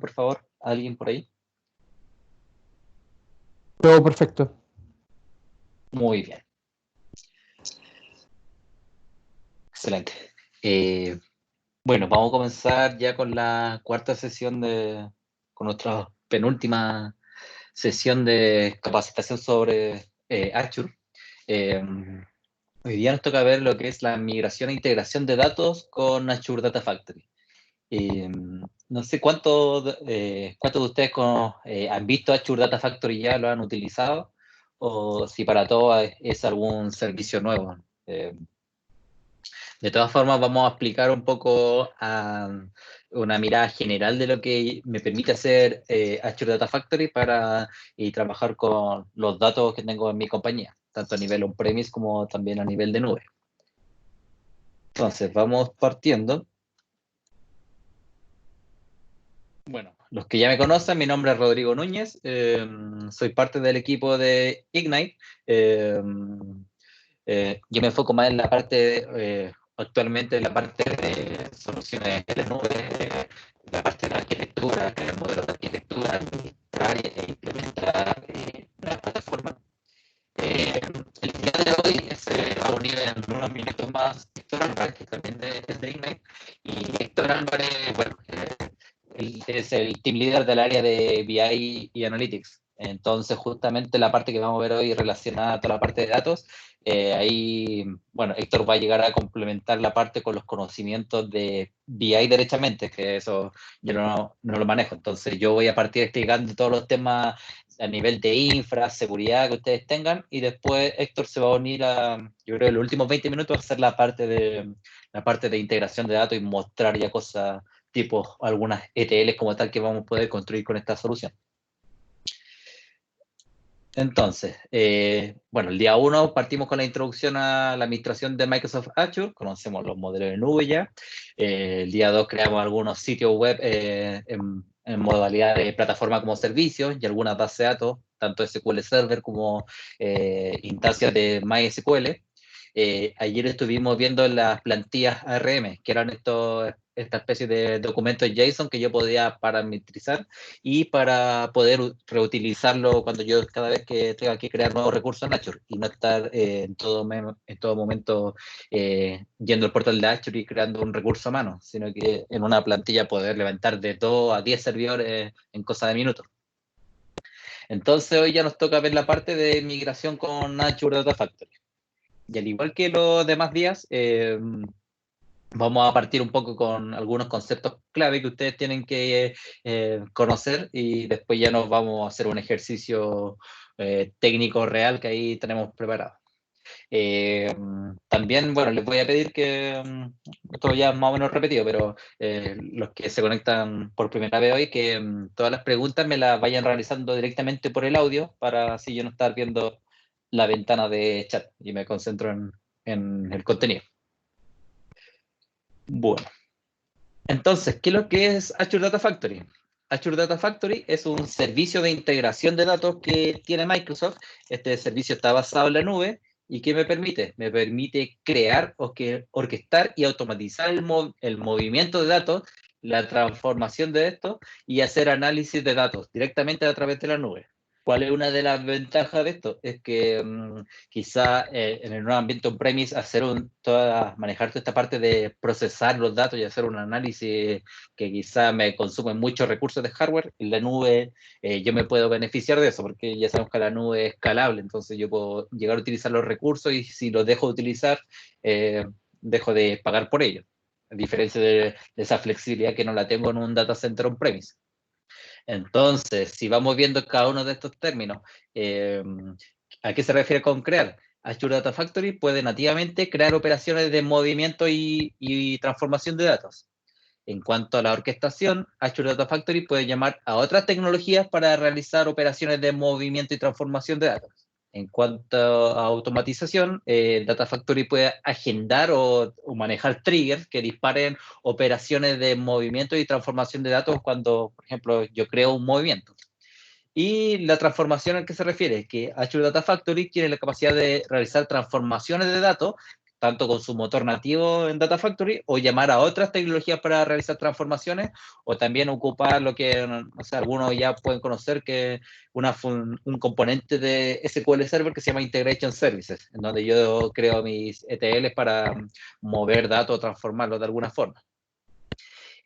por favor? ¿Alguien por ahí? Todo perfecto. Muy bien. Excelente. Bueno, vamos a comenzar ya con la cuarta sesión con nuestra penúltima sesión de capacitación sobre Azure. Hoy día nos toca ver lo que es la migración e integración de datos con Azure Data Factory. No sé cuántos de ustedes han visto Azure Data Factory, ya lo han utilizado, o si para todos es algún servicio nuevo. De todas formas, vamos a explicar un poco una mirada general de lo que me permite hacer Azure Data Factory para trabajar con los datos que tengo en mi compañía, tanto a nivel on-premise como también a nivel de nube. Entonces, vamos partiendo. Bueno, los que ya me conocen, mi nombre es Rodrigo Núñez, soy parte del equipo de Ignite. Yo me enfoco más en la parte, actualmente en la parte de soluciones de la nube, la parte de la arquitectura, crear modelos de arquitectura, administrar e implementar la plataforma. El día de hoy se va a unir en unos minutos más Héctor Álvarez, que también es de Ignite, y Héctor Álvarez, bueno, él es el team leader del área de BI y Analytics. Entonces, justamente la parte que vamos a ver hoy relacionada a toda la parte de datos, ahí, bueno, Héctor va a llegar a complementar la parte con los conocimientos de BI derechamente, que eso yo no lo manejo. Entonces, yo voy a partir explicando todos los temas a nivel de infra, seguridad que ustedes tengan, y después Héctor se va a unir yo creo, en los últimos 20 minutos a hacer la parte de integración de datos y mostrar ya cosas tipo algunas ETLs como tal que vamos a poder construir con esta solución. Entonces, bueno, el día 1 partimos con la introducción a la administración de Microsoft Azure, conocemos los modelos de nube ya. El día 2 creamos algunos sitios web en modalidad de plataforma como servicios y algunas bases de datos, tanto SQL Server como instancias de MySQL. Ayer estuvimos viendo las plantillas ARM, que eran esta especie de documentos JSON que yo podía parametrizar y para poder reutilizarlo cada vez que tenga que crear nuevos recursos en Azure y no estar en todo momento yendo al portal de Azure y creando un recurso a mano, sino que en una plantilla poder levantar de 2 a 10 servidores en cosa de minutos. Entonces hoy ya nos toca ver la parte de migración con Azure Data Factory. Y al igual que los demás días, vamos a partir un poco con algunos conceptos clave que ustedes tienen que conocer y después ya nos vamos a hacer un ejercicio técnico real que ahí tenemos preparado. También, bueno, les voy a pedir que, esto ya es más o menos repetido, pero los que se conectan por primera vez hoy, que todas las preguntas me las vayan realizando directamente por el audio para así yo no estar viendo la ventana de chat y me concentro en el contenido. Bueno, entonces, ¿qué es lo que es Azure Data Factory? Azure Data Factory es un servicio de integración de datos que tiene Microsoft. Este servicio está basado en la nube. ¿Y qué me permite? Me permite crear, orquestar y automatizar el movimiento de datos, la transformación de esto y hacer análisis de datos directamente a través de la nube. ¿Cuál es una de las ventajas de esto? Es que quizá en el nuevo ambiente on-premise manejar toda esta parte de procesar los datos y hacer un análisis que quizá me consume muchos recursos de hardware, en la nube yo me puedo beneficiar de eso, porque ya sabemos que la nube es escalable, entonces yo puedo llegar a utilizar los recursos y si los dejo de utilizar, dejo de pagar por ellos, a diferencia de esa flexibilidad que no la tengo en un data center on-premise. Entonces, si vamos viendo cada uno de estos términos, ¿a qué se refiere con crear? Azure Data Factory puede nativamente crear operaciones de movimiento y transformación de datos. En cuanto a la orquestación, Azure Data Factory puede llamar a otras tecnologías para realizar operaciones de movimiento y transformación de datos. En cuanto a automatización, Data Factory puede agendar o manejar triggers que disparen operaciones de movimiento y transformación de datos cuando, por ejemplo, yo creo un movimiento. Y la transformación a qué se refiere, que Azure Data Factory tiene la capacidad de realizar transformaciones de datos tanto con su motor nativo en Data Factory, o llamar a otras tecnologías para realizar transformaciones, o también ocupar lo que, o sea, algunos ya pueden conocer, que un componente de SQL Server que se llama Integration Services, en donde yo creo mis ETLs para mover datos o transformarlos de alguna forma.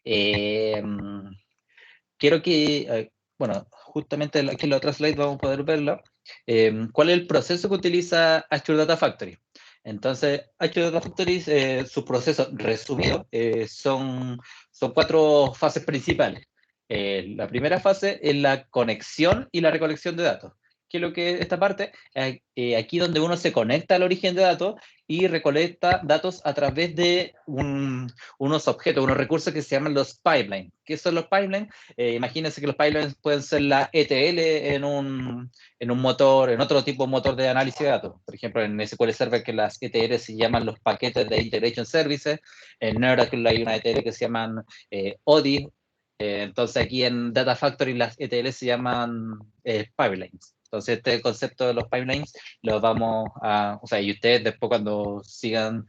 Quiero que, bueno, justamente aquí en la otra slide vamos a poder verlo. ¿Cuál es el proceso que utiliza Azure Data Factory? Entonces, Azure Data Factory, su proceso resumido, son 4 fases principales. La primera fase es la conexión y la recolección de datos. ¿Qué es lo que es esta parte? Aquí donde uno se conecta al origen de datos y recolecta datos a través de unos objetos, unos recursos que se llaman los pipelines. ¿Qué son los pipelines? Imagínense que los pipelines pueden ser la ETL en un motor, en otro tipo de motor de análisis de datos. Por ejemplo, en SQL Server, que las ETL se llaman los paquetes de Integration Services. En Oracle hay una ETL que se llaman ODI. Entonces aquí en Data Factory las ETL se llaman pipelines. Entonces este concepto de los pipelines lo vamos a, o sea, y ustedes después cuando sigan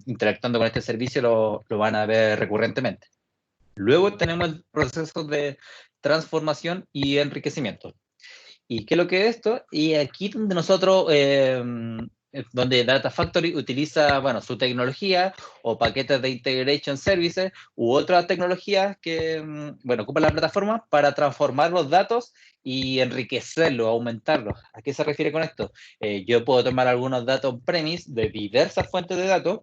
interactuando con este servicio lo van a ver recurrentemente. Luego tenemos el proceso de transformación y enriquecimiento. ¿Y qué es lo que es esto? Y aquí donde nosotros, donde Data Factory utiliza, bueno, su tecnología o paquetes de Integration Services u otras tecnologías que, bueno, ocupan la plataforma para transformar los datos y enriquecerlos, aumentarlos. ¿A qué se refiere con esto? Yo puedo tomar algunos datos on-premise de diversas fuentes de datos,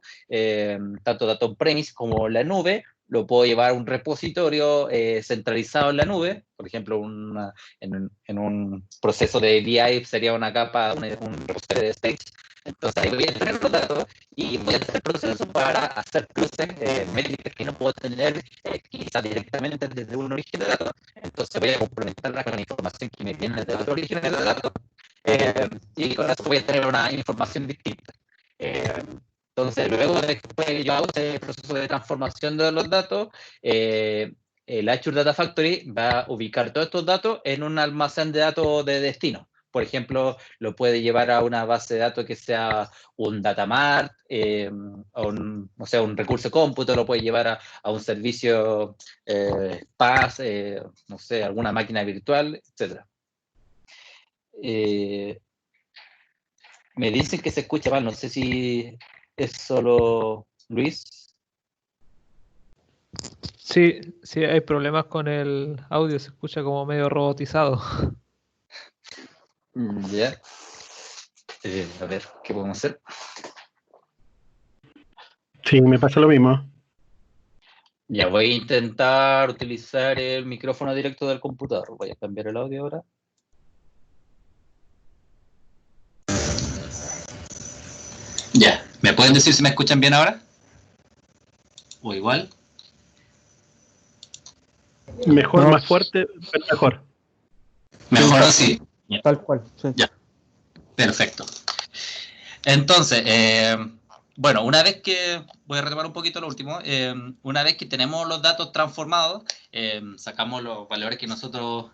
tanto datos on-premise como la nube, lo puedo llevar a un repositorio centralizado en la nube, por ejemplo, en un proceso de BI sería una capa, un repositorio de Stage. Entonces ahí voy a tener los datos y voy a hacer el proceso para hacer cruces, métricas que no puedo tener quizás directamente desde un origen de datos. Entonces voy a complementarla con la información que me viene de otro origen de datos, y con eso voy a tener una información distinta. Entonces, luego de que yo hago este proceso de transformación de los datos, el Azure Data Factory va a ubicar todos estos datos en un almacén de datos de destino. Por ejemplo, lo puede llevar a una base de datos que sea un datamart, o sea, un recurso de cómputo, lo puede llevar a un servicio PaaS, no sé, alguna máquina virtual, etc. Me dicen que se escucha mal, no sé si es solo Luis. Sí, sí, hay problemas con el audio, se escucha como medio robotizado. Ya. A ver, ¿qué podemos hacer? Sí, me pasa lo mismo. Ya voy a intentar utilizar el micrófono directo del computador. Voy a cambiar el audio ahora. Ya, ¿me pueden decir si me escuchan bien ahora? ¿O igual? Mejor, No. más fuerte, pero mejor. Mejor así. Ya. Tal cual, sí. Ya. Perfecto. Entonces, bueno, una vez que, voy a retomar un poquito lo último, una vez que tenemos los datos transformados, sacamos los valores que nosotros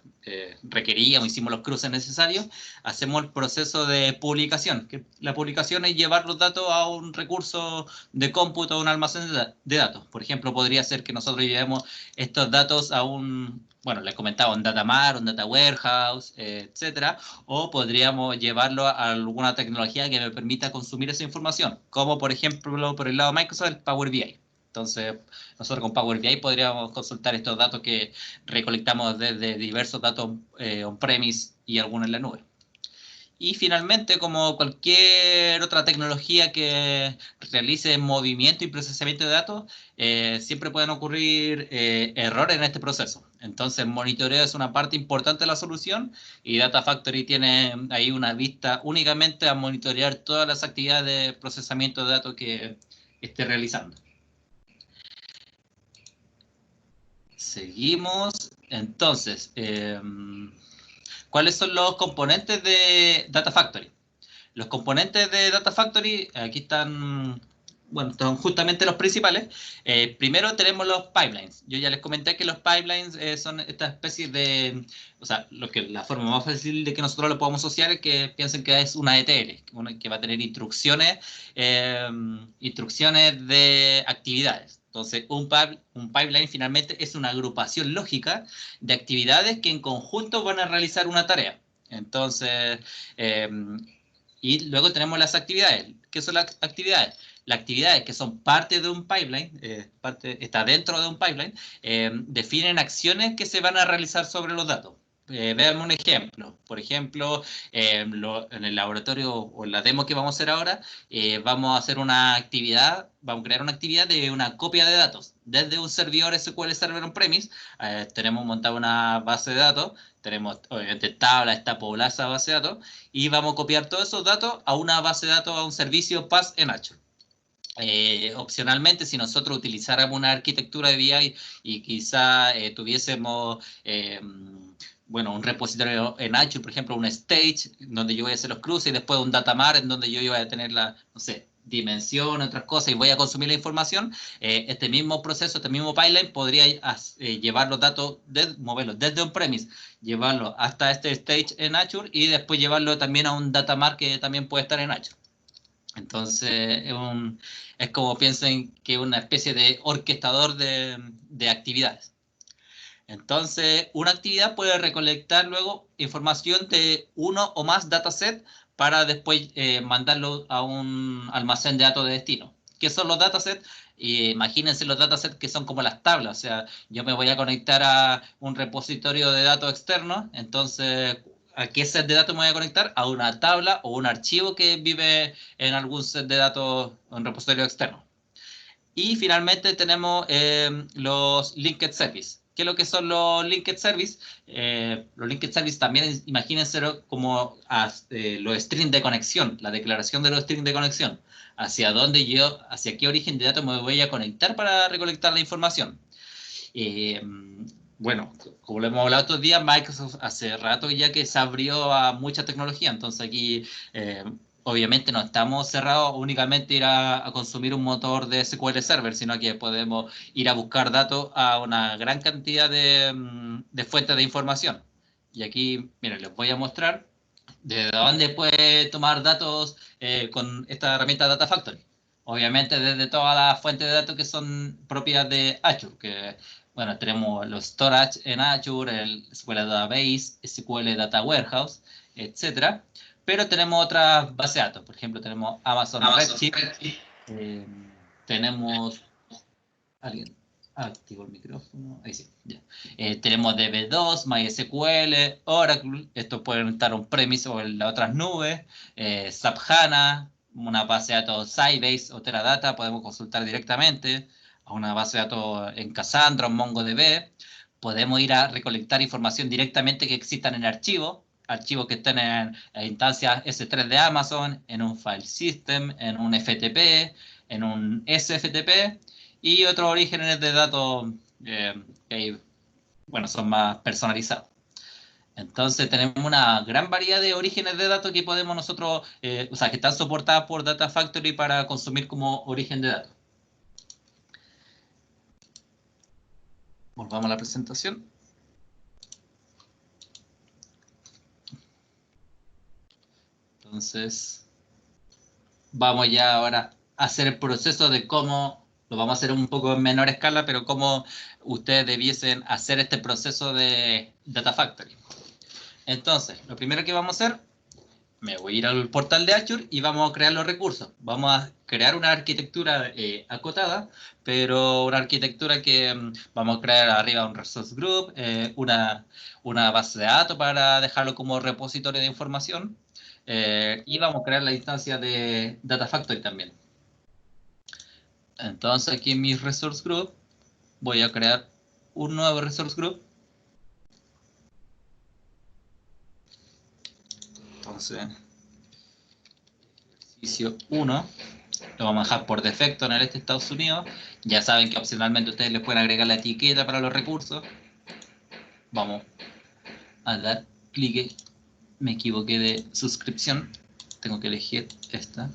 requeríamos, hicimos los cruces necesarios, hacemos el proceso de publicación, que la publicación es llevar los datos a un recurso de cómputo, a un almacén de datos. Por ejemplo, podría ser que nosotros llevemos estos datos a un, bueno, les comentaba, un data mart, un data warehouse, etcétera, o podríamos llevarlo a alguna tecnología que me permita consumir esa información, como por ejemplo por el lado de Microsoft, el Power BI. Entonces, nosotros con Power BI podríamos consultar estos datos que recolectamos desde diversos datos on-premise y algunos en la nube. Y finalmente, como cualquier otra tecnología que realice movimiento y procesamiento de datos, siempre pueden ocurrir errores en este proceso. Entonces, el monitoreo es una parte importante de la solución y Data Factory tiene ahí una vista únicamente a monitorear todas las actividades de procesamiento de datos que esté realizando. Seguimos. Entonces, ¿cuáles son los componentes de Data Factory? Los componentes de Data Factory, aquí están bueno, son justamente los principales. Primero tenemos los pipelines. Yo ya les comenté que los pipelines son esta especie de, o sea, la forma más fácil de que nosotros lo podamos asociar es que piensen que es una ETL, que va a tener instrucciones de actividades. Entonces, un pipeline finalmente es una agrupación lógica de actividades que en conjunto van a realizar una tarea. Entonces, y luego tenemos las actividades. ¿Qué son las actividades? Las actividades que son parte de un pipeline, está dentro de un pipeline, definen acciones que se van a realizar sobre los datos. Veamos un ejemplo. Por ejemplo, en el laboratorio o en la demo que vamos a hacer ahora, vamos a hacer una actividad, vamos a crear una actividad de una copia de datos. Desde un servidor SQL Server on-premise, tenemos montada una base de datos, tenemos obviamente tabla, está poblada esa base de datos, y vamos a copiar todos esos datos a una base de datos, a un servicio PaaS en Azure. Opcionalmente, si nosotros utilizáramos una arquitectura de BI y quizá tuviésemos bueno, un repositorio en Azure, por ejemplo, un stage, donde yo voy a hacer los cruces, y después un data mart, en donde yo iba a tener la, no sé, dimensión, otras cosas, y voy a consumir la información, este mismo proceso, este mismo pipeline, podría llevar los datos, moverlos desde on-premise, llevarlo hasta este stage en Azure, y después llevarlo también a un data mart que también puede estar en Azure. Entonces, es como piensen que es una especie de orquestador de actividades. Entonces, una actividad puede recolectar luego información de uno o más datasets para después mandarlo a un almacén de datos de destino. ¿Qué son los datasets? Imagínense los datasets que son como las tablas. O sea, yo me voy a conectar a un repositorio de datos externo. Entonces, ¿a qué set de datos me voy a conectar? A una tabla o un archivo que vive en algún set de datos, en un repositorio externo. Y finalmente tenemos los Linked Service. ¿Qué es lo que son los Linked Service? Los Linked Service también, imagínense como los strings de conexión, la declaración de los strings de conexión. Hacia qué origen de datos me voy a conectar para recolectar la información. Bueno, como lo hemos hablado estos días, Microsoft hace rato ya que se abrió a mucha tecnología. Entonces aquí obviamente no estamos cerrados únicamente a ir a consumir un motor de SQL Server, sino que podemos ir a buscar datos a una gran cantidad de fuentes de información. Y aquí, miren, les voy a mostrar de dónde puede tomar datos con esta herramienta Data Factory. Obviamente desde todas las fuentes de datos que son propias de Azure, que bueno, tenemos los storage en Azure, el SQL Database, SQL Data Warehouse, etcétera. Pero tenemos otras bases de datos, por ejemplo, tenemos Amazon Redshift, tenemos... ¿Alguien activó el micrófono? Ahí sí, ya. Tenemos DB2, MySQL, Oracle, esto pueden estar on-premise o en las otras nubes, SAP HANA, una base de datos Sybase o Teradata, podemos consultar directamente a una base de datos en Cassandra o MongoDB. Podemos ir a recolectar información directamente que existan en archivos que estén en instancias S3 de Amazon, en un file system, en un FTP, en un SFTP, y otros orígenes de datos que bueno, son más personalizados. Entonces tenemos una gran variedad de orígenes de datos que podemos nosotros, o sea, que están soportadas por Data Factory para consumir como origen de datos. Volvamos a la presentación. Entonces, vamos ya ahora a hacer el proceso de cómo, lo vamos a hacer un poco en menor escala, pero cómo ustedes debiesen hacer este proceso de Data Factory. Entonces, lo primero que vamos a hacer, me voy a ir al portal de Azure y vamos a crear los recursos. Vamos a crear una arquitectura acotada, pero una arquitectura que vamos a crear arriba un resource group, una base de datos para dejarlo como repositorio de información, y vamos a crear la instancia de Data Factory también. Entonces aquí en mi resource group voy a crear un nuevo resource group. Entonces, ejercicio 1, lo vamos a dejar por defecto en el este de Estados Unidos. Ya saben que opcionalmente ustedes les pueden agregar la etiqueta para los recursos. Vamos a dar clic. Me equivoqué de suscripción. Tengo que elegir esta.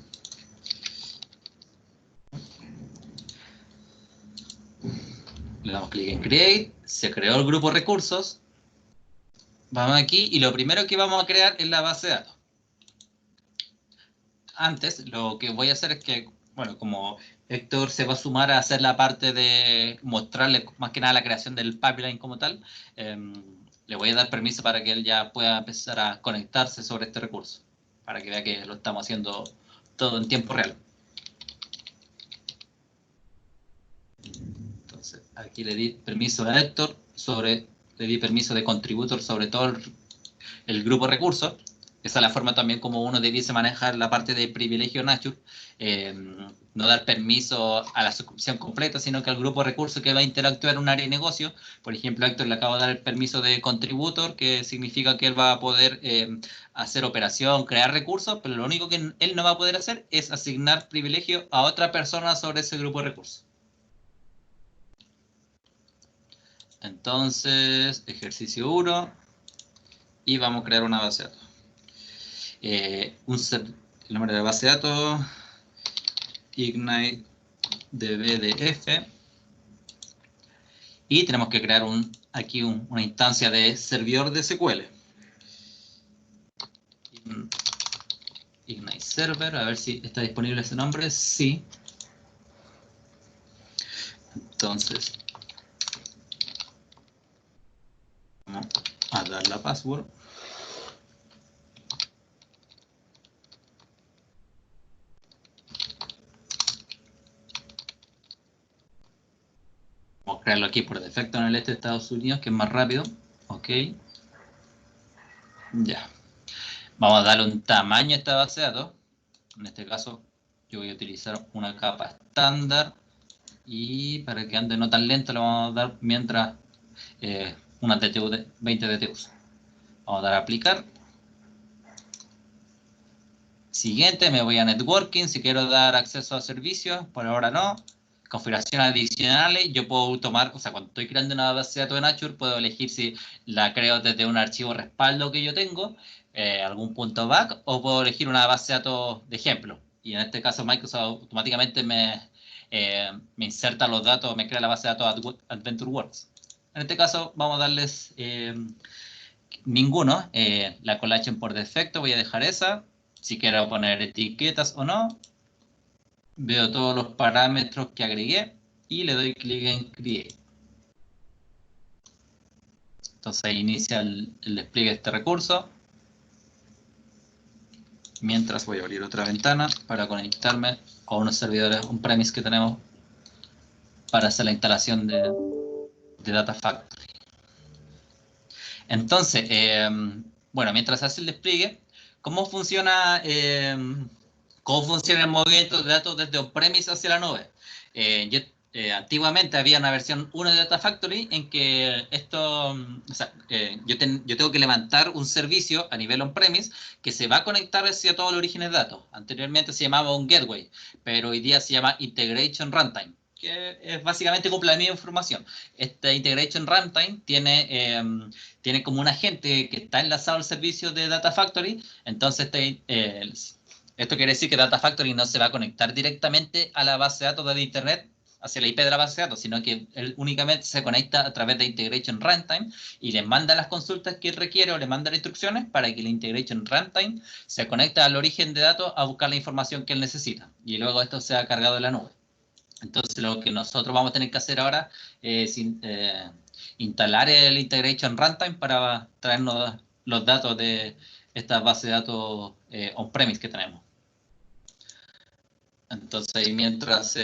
Le damos clic en Create, se creó el grupo recursos. Vamos aquí y lo primero que vamos a crear es la base de datos. Antes, lo que voy a hacer es que, bueno, como Héctor se va a sumar a hacer la parte de mostrarle más que nada la creación del pipeline como tal, le voy a dar permiso para que él ya pueda empezar a conectarse sobre este recurso, para que vea que lo estamos haciendo todo en tiempo real. Entonces, aquí le di permiso a Héctor, le di permiso de contributor sobre todo el grupo recursos. Esa es la forma también como uno debiese manejar la parte de privilegio en Azure. No dar permiso a la suscripción completa, sino que al grupo de recursos que va a interactuar en un área de negocio. Por ejemplo, a Héctor le acabo de dar el permiso de contributor, que significa que él va a poder hacer operación, crear recursos, pero lo único que él no va a poder hacer es asignar privilegio a otra persona sobre ese grupo de recursos. Entonces, ejercicio 1, y vamos a crear una base de datos. El nombre de la base de datos, Ignite DBDF, y tenemos que crear aquí una instancia de servidor de SQL. Ignite Server, a ver si está disponible ese nombre. Sí. Entonces, vamos a dar la password. Vamos a crearlo aquí por defecto en el este de Estados Unidos, que es más rápido. Ok. Ya. Vamos a darle un tamaño a esta base de datos. En este caso, yo voy a utilizar una capa estándar. Y para que ande no tan lento, le vamos a dar mientras una DTU de 20 DTUs. Vamos a dar a aplicar. Siguiente, me voy a networking. Si quiero dar acceso a servicios, por ahora no. Configuraciones adicionales, yo puedo tomar, o sea, cuando estoy creando una base de datos en Azure, puedo elegir si la creo desde un archivo respaldo que yo tengo, algún punto back, o puedo elegir una base de datos de ejemplo. Y en este caso Microsoft automáticamente me inserta los datos, me crea la base de datos AdventureWorks. En este caso vamos a darles ninguno, la collection por defecto, voy a dejar esa. Si quiero poner etiquetas o no, veo todos los parámetros que agregué y le doy clic en Create. Entonces ahí inicia el despliegue de este recurso. Mientras voy a abrir otra ventana para conectarme con unos servidores on-premise que tenemos para hacer la instalación de Data Factory. Entonces, bueno, mientras hace el despliegue, ¿cómo funciona el movimiento de datos desde on-premise hacia la nube? Antiguamente había una versión 1 de Data Factory en que esto, o sea, yo tengo que levantar un servicio a nivel on-premise que se va a conectar hacia todos los orígenes de datos. Anteriormente se llamaba un gateway, pero hoy día se llama Integration Runtime, que es básicamente cumple la misma información. Este Integration Runtime tiene como un agente que está enlazado al servicio de Data Factory, entonces esto quiere decir que Data Factory no se va a conectar directamente a la base de datos de Internet, hacia la IP de la base de datos, sino que él únicamente se conecta a través de Integration Runtime y le manda las consultas que requiere o le manda las instrucciones para que el Integration Runtime se conecte al origen de datos a buscar la información que él necesita y luego esto sea cargado en la nube. Entonces lo que nosotros vamos a tener que hacer ahora es instalar el Integration Runtime para traernos los datos de esta base de datos on-premise que tenemos. Entonces mientras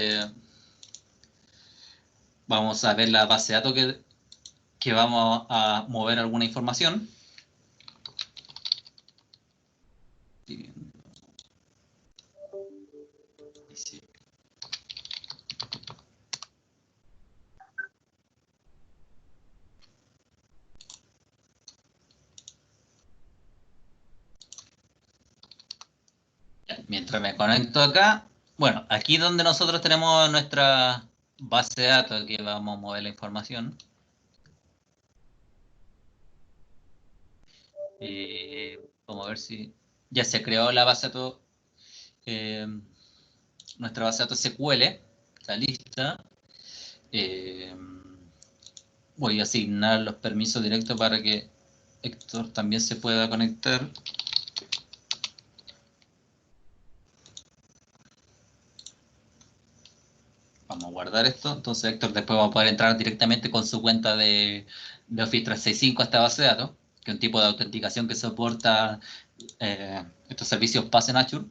vamos a ver la base de datos que vamos a mover alguna información. Mientras me conecto acá, bueno, aquí donde nosotros tenemos nuestra base de datos que vamos a mover la información. Vamos a ver si ya se creó la base de datos, nuestra base de datos SQL, está lista. Voy a asignar los permisos directos para que Héctor también se pueda conectar. Vamos a guardar esto. Entonces Héctor después va a poder entrar directamente con su cuenta de Office 365 a esta base de datos, que es un tipo de autenticación que soporta estos servicios PaaS en Azure.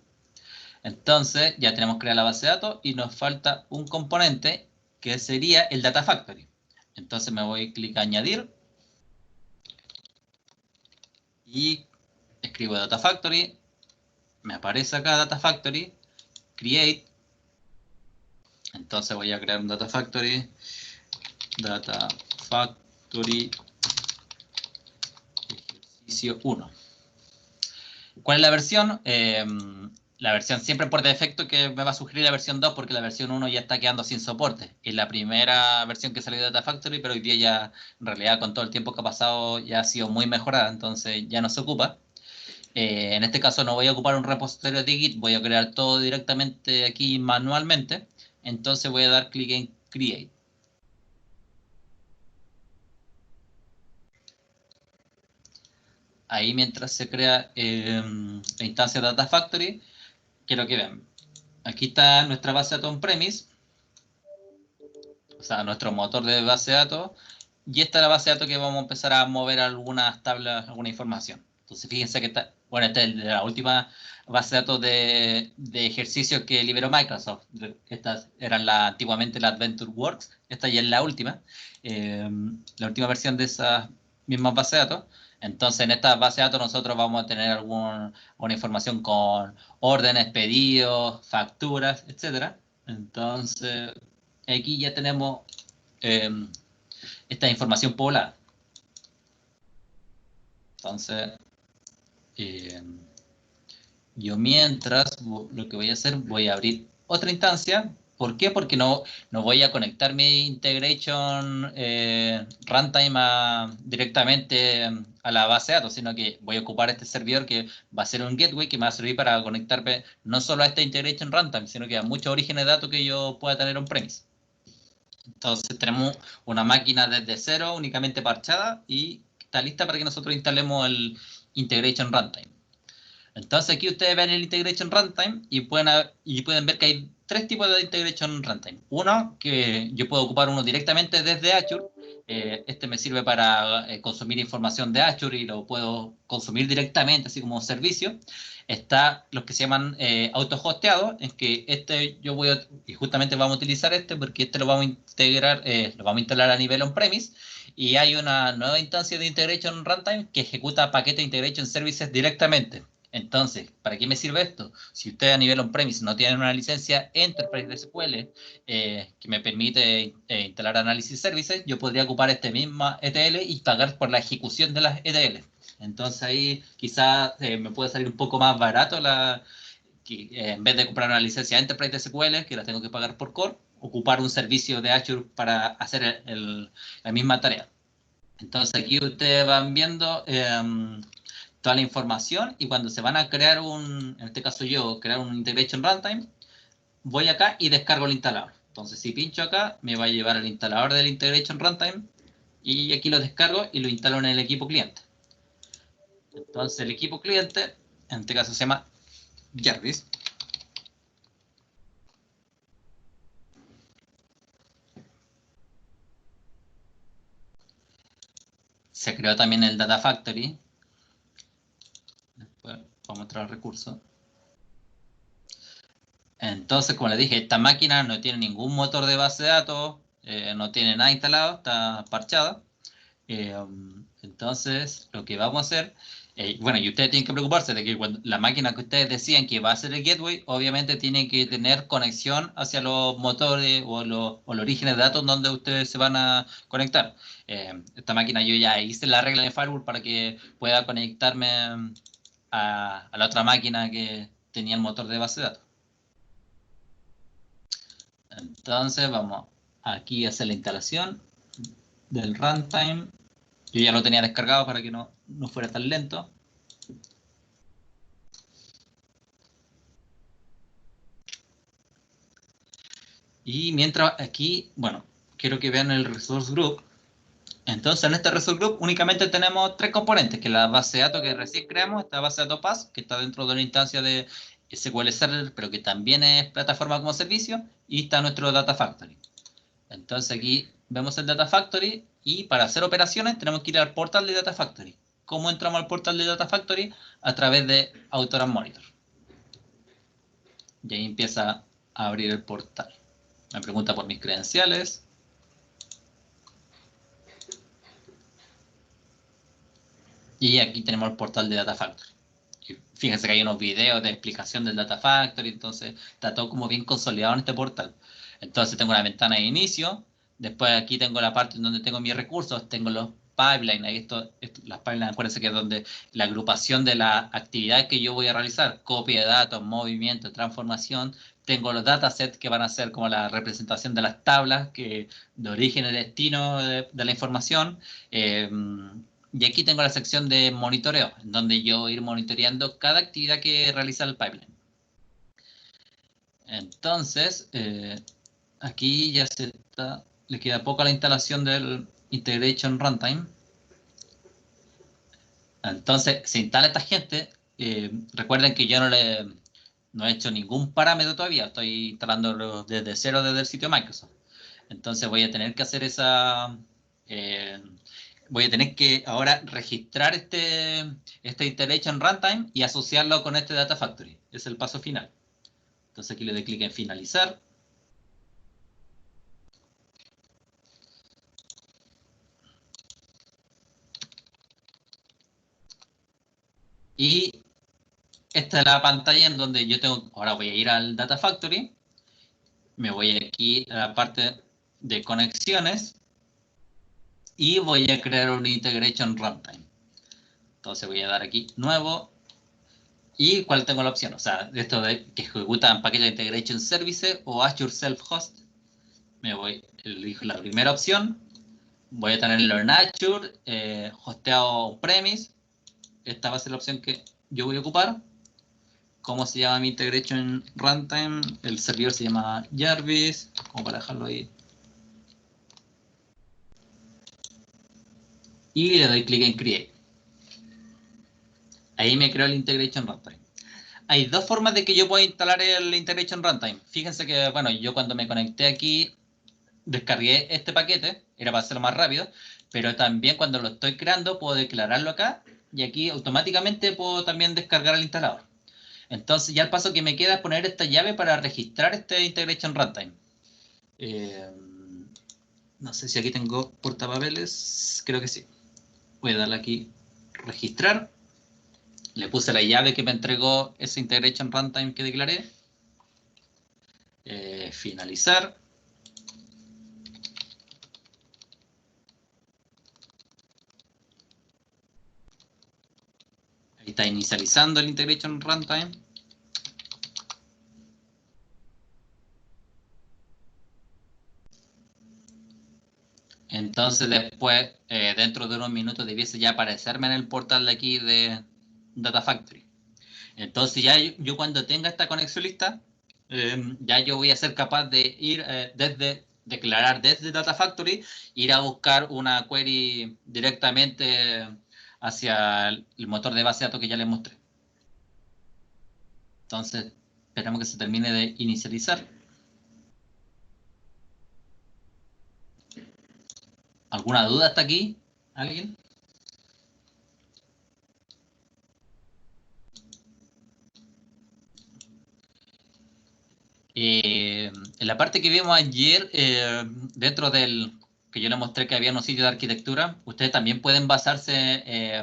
Entonces ya tenemos creada la base de datos y nos falta un componente que sería el Data Factory. Entonces me voy a clic a añadir y escribo Data Factory, me aparece acá Data Factory, Create. Entonces voy a crear un Data Factory ejercicio 1. ¿Cuál es la versión? La versión siempre por defecto que me va a sugerir la versión 2 porque la versión 1 ya está quedando sin soporte. Es la primera versión que salió de Data Factory, pero hoy día ya en realidad con todo el tiempo que ha pasado ya ha sido muy mejorada, entonces ya no se ocupa. En este caso no voy a ocupar un repositorio de Git, voy a crear todo directamente aquí manualmente. Entonces voy a dar clic en Create. Ahí mientras se crea la instancia Data Factory, quiero que vean. Aquí está nuestra base de datos on-premise, o sea, nuestro motor de base de datos, y esta es la base de datos que vamos a empezar a mover algunas tablas, alguna información. Entonces fíjense que está, bueno, esta es la última base de datos de ejercicios que liberó Microsoft. Estas eran antiguamente la Adventure Works, esta ya es la última versión de esas mismas bases de datos. Entonces en esta base de datos nosotros vamos a tener alguna información con órdenes, pedidos, facturas, etcétera. Entonces aquí ya tenemos esta información poblada. Entonces, yo mientras lo que voy a hacer, voy a abrir otra instancia. ¿Por qué? Porque no voy a conectar mi integration runtime directamente a la base de datos, sino que voy a ocupar este servidor que va a ser un gateway que me va a servir para conectarme no solo a esta integration runtime, sino que a muchos orígenes de datos que yo pueda tener on-premise. Entonces tenemos una máquina desde cero, únicamente parchada, y está lista para que nosotros instalemos el Integration Runtime. Entonces aquí ustedes ven el Integration Runtime y pueden ver que hay tres tipos de Integration Runtime. Uno, que yo puedo ocupar uno directamente desde Azure. Este me sirve para consumir información de Azure y lo puedo consumir directamente, así como servicio. Está los que se llaman auto-hosteados, en que y justamente vamos a utilizar este porque este lo vamos a integrar, lo vamos a instalar a nivel on-premise. Y hay una nueva instancia de Integration Runtime que ejecuta paquete Integration Services directamente. Entonces, ¿para qué me sirve esto? Si usted a nivel on-premise no tiene una licencia Enterprise de SQL que me permite instalar Analysis Services, yo podría ocupar este misma ETL y pagar por la ejecución de las ETL. Entonces ahí quizás me puede salir un poco más barato en vez de comprar una licencia Enterprise de SQL, que la tengo que pagar por core, ocupar un servicio de Azure para hacer la misma tarea. Entonces aquí ustedes van viendo toda la información y cuando se van a crear en este caso yo, crear un Integration Runtime, voy acá y descargo el instalador. Entonces si pincho acá, me va a llevar al instalador del Integration Runtime y aquí lo descargo y lo instalo en el equipo cliente. Entonces el equipo cliente, en este caso se llama Jarvis. Se creó también el Data Factory. Después vamos a mostrar el recurso. Entonces, como les dije, esta máquina no tiene ningún motor de base de datos, no tiene nada instalado, está parchada. Entonces, lo que vamos a hacer, bueno, y ustedes tienen que preocuparse de que la máquina que ustedes decían que va a ser el gateway, obviamente tiene que tener conexión hacia los motores o los orígenes de datos donde ustedes se van a conectar. Esta máquina yo ya hice la regla de firewall para que pueda conectarme a la otra máquina que tenía el motor de base de datos. Entonces vamos aquí a hacer la instalación del runtime. Yo ya lo tenía descargado para que no fuera tan lento. Y mientras aquí, bueno, quiero que vean el resource group. Entonces, en este Result Group únicamente tenemos 3 componentes, que es la base de datos que recién creamos, esta base de datos PaaS, que está dentro de una instancia de SQL Server, pero que también es plataforma como servicio, y está nuestro Data Factory. Entonces aquí vemos el Data Factory, y para hacer operaciones tenemos que ir al portal de Data Factory. ¿Cómo entramos al portal de Data Factory? A través de Autorand Monitor. Y ahí empieza a abrir el portal. Me pregunta por mis credenciales. Y aquí tenemos el portal de Data Factory. Y fíjense que hay unos videos de explicación del Data Factory, entonces está todo como bien consolidado en este portal. Entonces tengo una ventana de inicio, después aquí tengo la parte donde tengo mis recursos, tengo los pipelines, ahí las pipelines, acuérdense que es donde la agrupación de la actividad que yo voy a realizar, copia de datos, movimiento, transformación, tengo los datasets que van a ser como la representación de las tablas de origen y destino de la información. Y aquí tengo la sección de monitoreo, en donde yo voy a ir monitoreando cada actividad que realiza el pipeline. Entonces, aquí ya le queda poco a la instalación del Integration Runtime. Entonces, se instala esta gente. Recuerden que yo no he hecho ningún parámetro todavía. Estoy instalándolo desde cero desde el sitio Microsoft. Entonces voy a tener que hacer voy a tener que ahora registrar este Integration Runtime y asociarlo con este Data Factory. Es el paso final. Entonces aquí le doy clic en finalizar. Y esta es la pantalla en donde yo ahora voy a ir al Data Factory. Me voy aquí a la parte de conexiones. Y voy a crear un Integration Runtime. Entonces voy a dar aquí nuevo. ¿Y cuál tengo la opción? O sea, esto de que ejecutan paquete de Integration Services o Azure Self-Host. Elijo la primera opción. Voy a tenerlo en Azure, hosteado premise. Esta va a ser la opción que yo voy a ocupar. ¿Cómo se llama mi Integration Runtime? El servidor se llama Jarvis, como para dejarlo ahí. Y le doy clic en Create. Ahí me creó el Integration Runtime. Hay dos formas de que yo pueda instalar el Integration Runtime. Fíjense que, bueno, yo cuando me conecté aquí, descargué este paquete, era para hacerlo más rápido, pero también cuando lo estoy creando puedo declararlo acá y aquí automáticamente puedo también descargar el instalador. Entonces ya el paso que me queda es poner esta llave para registrar este Integration Runtime. No sé si aquí tengo portapapeles, creo que sí. Voy a darle aquí registrar. Le puse la llave que me entregó ese Integration Runtime que declaré. Finalizar. Ahí está inicializando el Integration Runtime. Entonces después, dentro de unos minutos, debiese ya aparecerme en el portal de aquí de Data Factory. Entonces ya yo cuando tenga esta conexión lista, ya yo voy a ser capaz de ir declarar desde Data Factory, ir a buscar una query directamente hacia el motor de base de datos que ya les mostré. Entonces, esperamos que se termine de inicializar. ¿Alguna duda hasta aquí? ¿Alguien? En la parte que vimos ayer, dentro del que yo les mostré que había unos sitios de arquitectura, ustedes también pueden basarse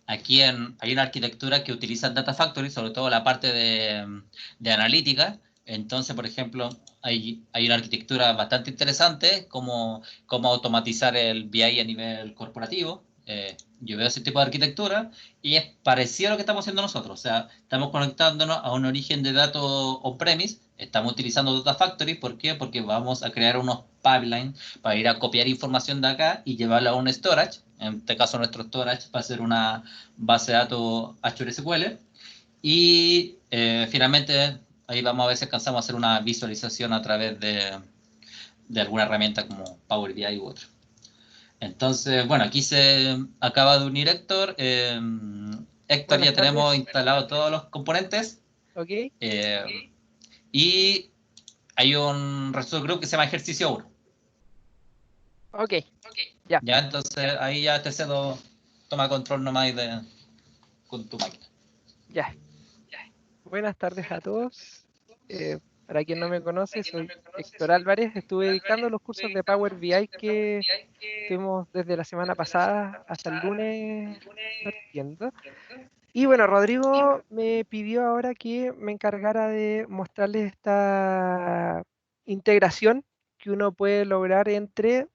aquí hay una arquitectura que utiliza Data Factory, sobre todo la parte de analítica. Entonces, por ejemplo, hay una arquitectura bastante interesante, como automatizar el BI a nivel corporativo. Yo veo ese tipo de arquitectura y es parecido a lo que estamos haciendo nosotros. O sea, estamos conectándonos a un origen de datos on-premise, estamos utilizando Data Factory. ¿Por qué? Porque vamos a crear unos pipelines para ir a copiar información de acá y llevarla a un storage. En este caso, nuestro storage va a ser una base de datos HSQL. Y finalmente, ahí vamos a ver si alcanzamos a hacer una visualización a través de alguna herramienta como Power BI u otra. Entonces, bueno, aquí se acaba de unir Héctor. Héctor, Buenas ya tenemos tardes. instalados todos los componentes. Ok, Y hay un resource group que se llama ejercicio 1. ok, ya. Ya, entonces ahí ya te cedo, toma control nomás con tu máquina. Ya. Buenas tardes a todos. Para quien no me conoce, soy Héctor Álvarez. Estuve dictando los cursos de Power BI que estuvimos desde la semana pasada hasta el lunes partiendo. Y bueno, Rodrigo me pidió ahora que me encargara de mostrarles esta integración que uno puede lograr entre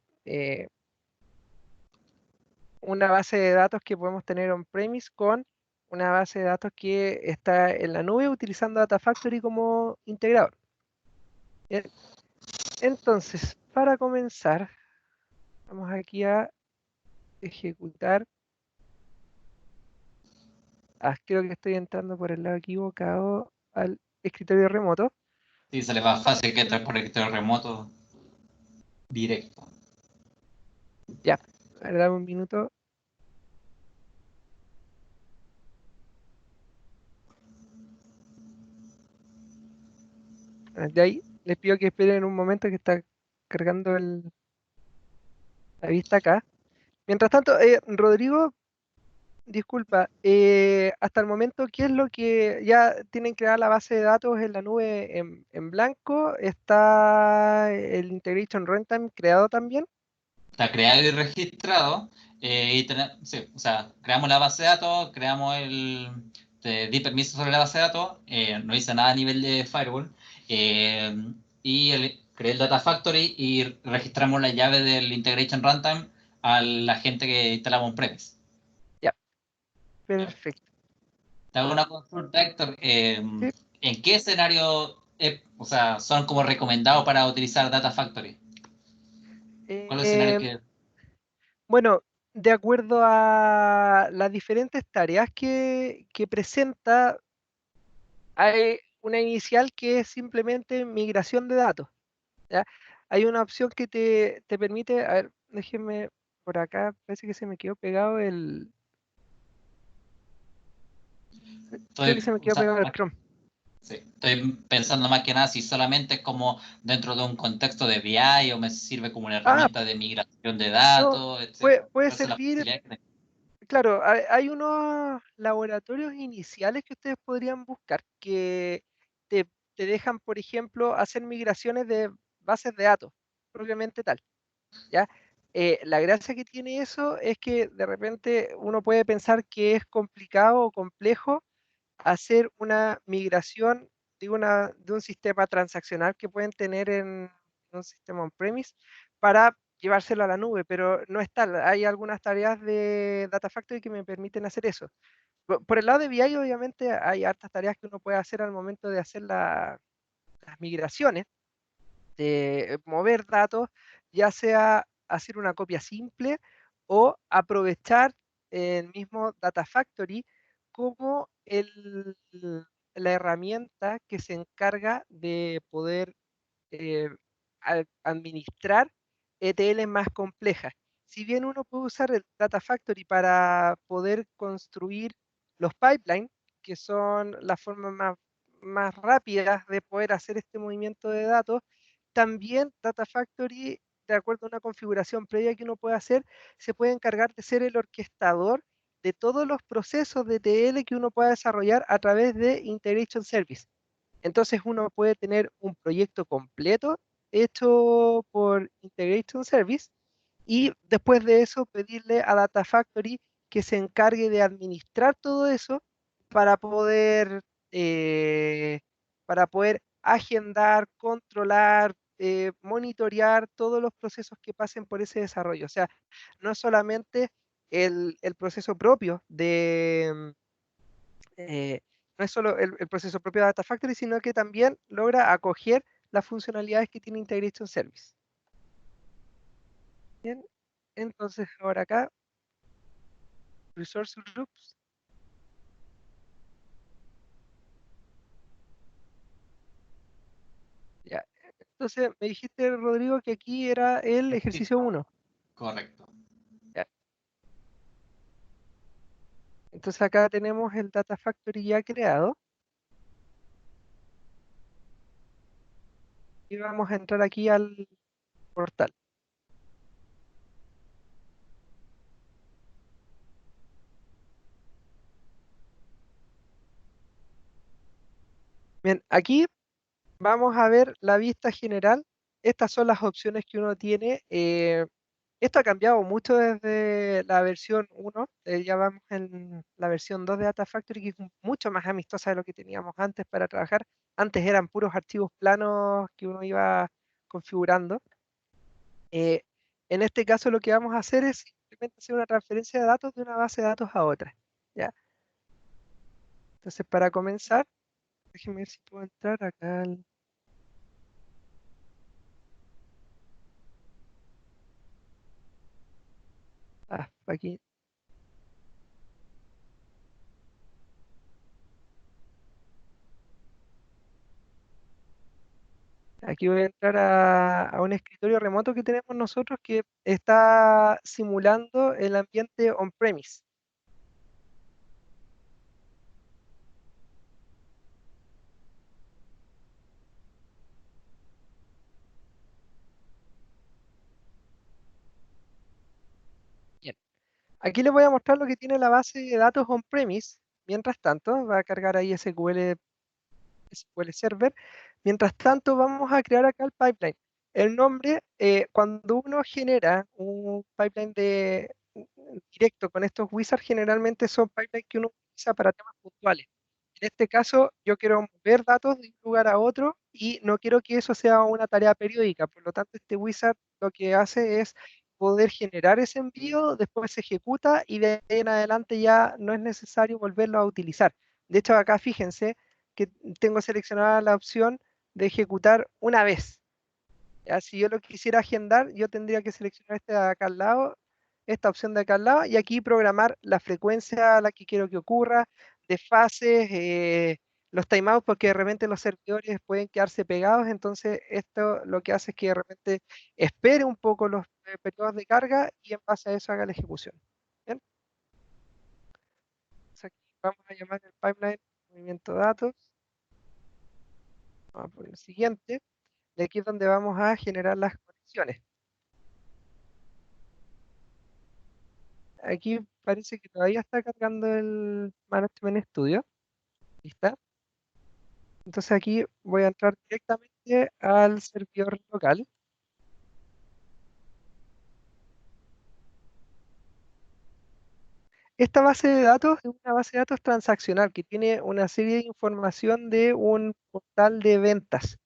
una base de datos que podemos tener on-premise con una base de datos que está en la nube utilizando Data Factory como integrador. Bien. Entonces, para comenzar, vamos aquí a ejecutar. Creo que estoy entrando por el lado equivocado al escritorio remoto. Sí, sale más fácil que entrar por el escritorio remoto directo. Ya, a ver, dame un minuto. De ahí les pido que esperen un momento que está cargando la vista acá. Mientras tanto, Rodrigo, disculpa, hasta el momento, ¿qué es lo que ya tienen creada la base de datos en la nube en blanco? ¿Está el Integration Runtime creado también? Está creado y registrado. Sí, o sea, creamos la base de datos, te di permiso sobre la base de datos, no hice nada a nivel de firewall, creé el Data Factory y registramos la llave del Integration Runtime a la gente que instalamos en premise. Ya, ¿Ya? perfecto. Te hago una consulta, Héctor. Sí. ¿En qué escenario o sea, son como recomendados para utilizar Data Factory? ¿Cuál es el escenario Eh, que... bueno, de acuerdo a las diferentes tareas que presenta, hay una inicial que es simplemente migración de datos. ¿Ya? Hay una opción que te permite, a ver, déjenme por acá, parece que se me quedó pegado creo que se me O quedó sea, pegado el Chrome. sí, estoy pensando más que nada si solamente es como dentro de un contexto de BI o me sirve como una Ah, herramienta de migración de no, datos, etcétera. puede ¿Cuáles son las servir, posibilidades que tengo? claro, hay unos laboratorios iniciales que ustedes podrían buscar que te, te dejan, por ejemplo, hacer migraciones de bases de datos, propiamente tal. ¿Ya? La gracia que tiene eso es que de repente uno puede pensar que es complicado o complejo hacer una migración de un sistema transaccional que pueden tener en un sistema on-premise para llevárselo a la nube, pero no es tal. Hay algunas tareas de Data Factory que me permiten hacer eso. Por el lado de BI, obviamente, hay hartas tareas que uno puede hacer al momento de hacer las migraciones, de mover datos, ya sea hacer una copia simple o aprovechar el mismo Data Factory como la herramienta que se encarga de poder eh, administrar ETL más complejas. Si bien uno puede usar el Data Factory para poder construir los pipelines, que son la forma más rápida de poder hacer este movimiento de datos, también Data Factory, de acuerdo a una configuración previa que uno puede hacer, se puede encargar de ser el orquestador de todos los procesos de ETL que uno pueda desarrollar a través de Integration Service. Entonces uno puede tener un proyecto completo hecho por Integration Service y después de eso pedirle a Data Factory que se encargue de administrar todo eso para poder, eh, para poder agendar, controlar, monitorear todos los procesos que pasen por ese desarrollo. O sea, no es solamente el proceso propio no es solo el proceso propio de Data Factory, sino que también logra acoger las funcionalidades que tiene Integration Service. Bien, entonces ahora acá, Resource Groups. Ya. Entonces me dijiste, Rodrigo, que aquí era el ejercicio 1. Correcto. Entonces acá tenemos el Data Factory ya creado. Y vamos a entrar aquí al portal. Bien, aquí vamos a ver la vista general. Estas son las opciones que uno tiene. Esto ha cambiado mucho desde la versión 1. Ya vamos en la versión 2 de Data Factory, que es mucho más amistosa de lo que teníamos antes para trabajar. Antes eran puros archivos planos que uno iba configurando. Eh, en este caso lo que vamos a hacer es simplemente hacer una transferencia de datos de una base de datos a otra. ¿Ya? Entonces, para comenzar, déjenme ver si puedo entrar acá. Aquí. Aquí voy a entrar a un escritorio remoto que tenemos nosotros que está simulando el ambiente on-premise. Bien. Aquí les voy a mostrar lo que tiene la base de datos on-premise. Mientras tanto, va a cargar ahí SQL Server. Mientras tanto, vamos a crear acá el pipeline. El nombre, cuando uno genera un pipeline directo con estos wizards, generalmente son pipelines que uno utiliza para temas puntuales. En este caso, yo quiero mover datos de un lugar a otro y no quiero que eso sea una tarea periódica. Por lo tanto, este wizard lo que hace es poder generar ese envío, después se ejecuta y de ahí en adelante ya no es necesario volverlo a utilizar. De hecho, acá fíjense que tengo seleccionada la opción de ejecutar una vez. ¿Ya? Si yo lo quisiera agendar, yo tendría que seleccionar este de acá al lado, esta opción de acá al lado, y aquí programar la frecuencia a la que quiero que ocurra, desfases, los timeouts, porque de repente los servidores pueden quedarse pegados, entonces esto lo que hace es que de repente espere un poco los periodos de carga y en base a eso haga la ejecución. ¿Bien? Entonces aquí vamos a llamar el pipeline movimiento datos. Vamos a poner el siguiente. Y aquí es donde vamos a generar las conexiones. Aquí parece que todavía está cargando el Management Studio. ¿Lista? Entonces aquí voy a entrar directamente al servidor local. Esta base de datos es una base de datos transaccional que tiene una serie de información de un portal de ventas.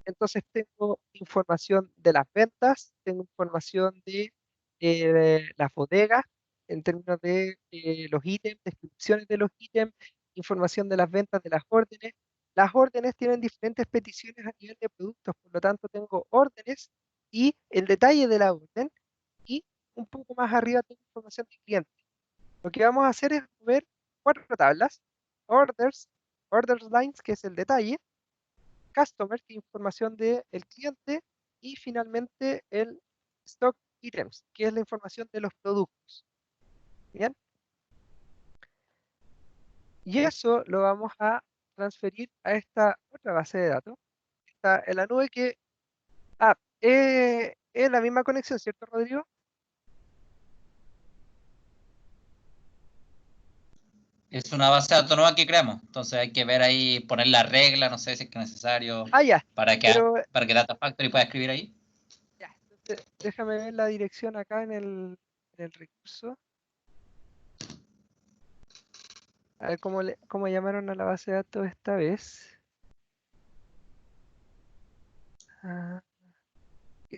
Entonces tengo información de las ventas, tengo información de las bodegas, en términos de los ítems, descripciones de los ítems, información de las ventas de las órdenes. Las órdenes tienen diferentes peticiones a nivel de productos, por lo tanto tengo órdenes y el detalle de la orden, y un poco más arriba tengo información de cliente. Lo que vamos a hacer es ver 4 tablas: orders, orders lines, que es el detalle; customer, que es información del cliente; y finalmente el stock items, que es la información de los productos. ¿Bien? Y eso lo vamos a transferir a esta otra base de datos. Está en la nube que... es la misma conexión, ¿cierto, Rodrigo? Es una base de datos nueva que creamos, entonces hay que ver ahí, poner la regla, no sé si es que es necesario Ya. para que, Pero para que Data Factory pueda escribir ahí. ya, entonces, déjame ver la dirección acá en el recurso. A ver cómo llamaron a la base de datos esta vez. Ah,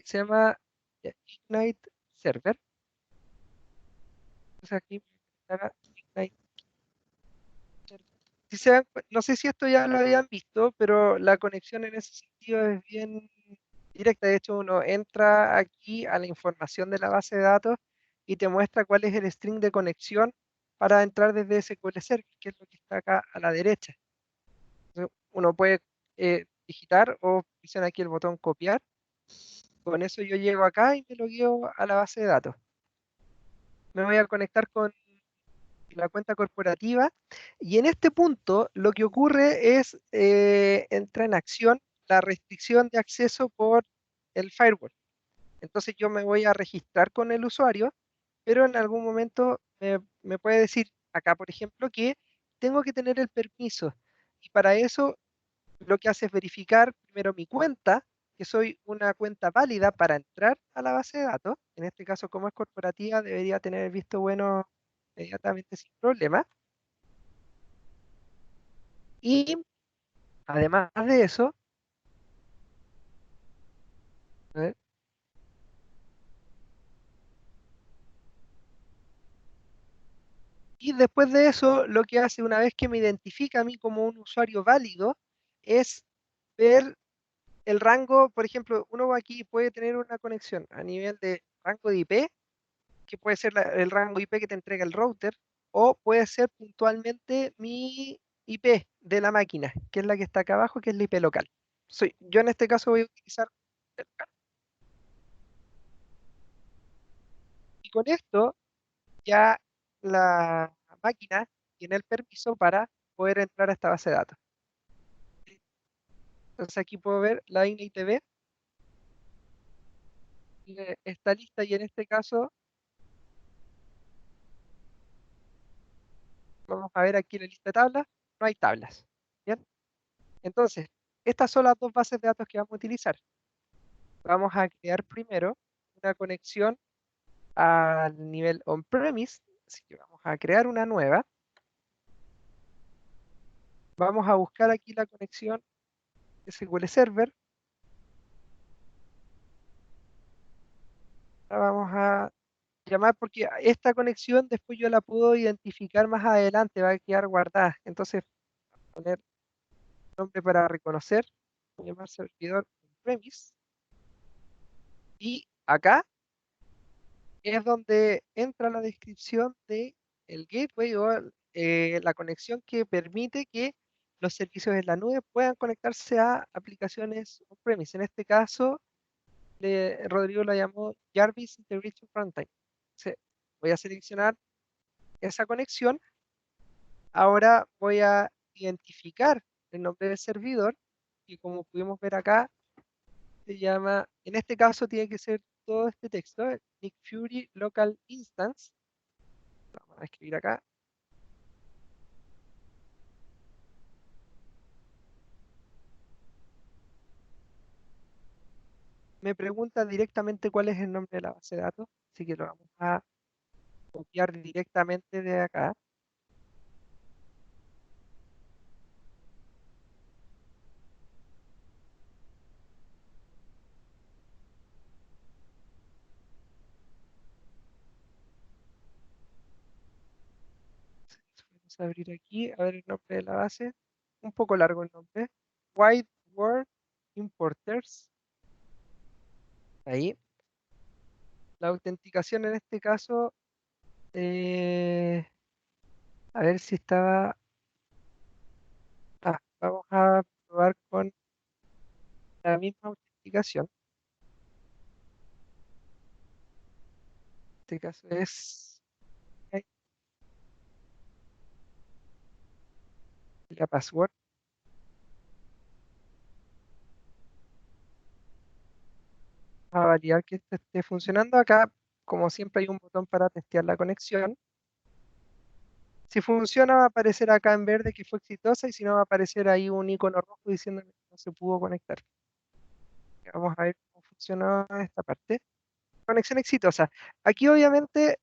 se llama Ignite Server. Entonces aquí para Ignite Server. Si se no sé si esto ya lo habían visto, pero la conexión en ese sentido es bien directa. De hecho, uno entra aquí a la información de la base de datos y te muestra cuál es el string de conexión para entrar desde SQL Server, que es lo que está acá a la derecha. Entonces, uno puede digitar o presiona aquí el botón copiar. Con eso yo llego acá y me logueo a la base de datos. Me voy a conectar con la cuenta corporativa, y en este punto lo que ocurre es, entra en acción la restricción de acceso por el firewall. Entonces yo me voy a registrar con el usuario, pero en algún momento me puede decir acá, por ejemplo, que tengo que tener el permiso. Y para eso lo que hace es verificar primero mi cuenta, que soy una cuenta válida para entrar a la base de datos. En este caso, como es corporativa, debería tener el visto bueno inmediatamente sin problema. Y además de eso, a ver, y después de eso, lo que hace una vez que me identifica a mí como un usuario válido, es ver el rango. Por ejemplo, uno aquí puede tener una conexión a nivel de rango de IP, que puede ser el rango IP que te entrega el router, o puede ser puntualmente mi IP de la máquina, que es la que está acá abajo, que es la IP local. Yo en este caso voy a utilizar el local. Y con esto ya la máquina tiene el permiso para poder entrar a esta base de datos. Entonces aquí puedo ver la INI-TV está lista, y en este caso vamos a ver aquí la lista de tablas, no hay tablas. Bien, entonces estas son las dos bases de datos que vamos a utilizar. Vamos a crear primero una conexión al nivel on-premise, así que vamos a crear una nueva. Vamos a buscar aquí la conexión SQL Server. La vamos a llamar porque esta conexión después yo la puedo identificar más adelante, va a quedar guardada. Entonces, poner nombre para reconocer, llamar servidor on-premise. Y acá es donde entra la descripción de el gateway o la conexión que permite que los servicios en la nube puedan conectarse a aplicaciones on-premise. En este caso, Rodrigo la llamó Jarvis Integration Runtime. Entonces, voy a seleccionar esa conexión. Ahora voy a identificar el nombre del servidor, y como pudimos ver acá, se llama, en este caso tiene que ser todo este texto, Nick Fury Local Instance. Vamos a escribir acá. Me pregunta directamente cuál es el nombre de la base de datos, así que lo vamos a copiar directamente de acá. Vamos a abrir aquí, a ver el nombre de la base. Un poco largo el nombre. Wide World Importers. Ahí. La autenticación en este caso, a ver si estaba. Vamos a probar con la misma autenticación. En este caso es la password. A validar que esto esté funcionando. Acá, como siempre, hay un botón para testear la conexión. Si funciona, va a aparecer acá en verde que fue exitosa, y si no, va a aparecer ahí un icono rojo diciendo que no se pudo conectar. Vamos a ver cómo funciona esta parte. Conexión exitosa. Aquí, obviamente,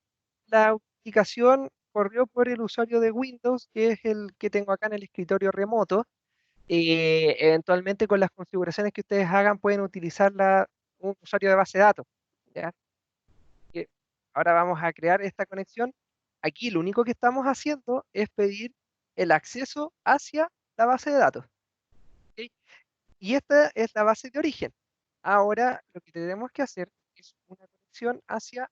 la autenticación corrió por el usuario de Windows, que es el que tengo acá en el escritorio remoto. Eventualmente, con las configuraciones que ustedes hagan, pueden utilizar un usuario de base de datos. ¿Ya? Que ahora vamos a crear esta conexión. Aquí lo único que estamos haciendo es pedir el acceso hacia la base de datos. ¿Ok? Y esta es la base de origen. Ahora lo que tenemos que hacer es una conexión hacia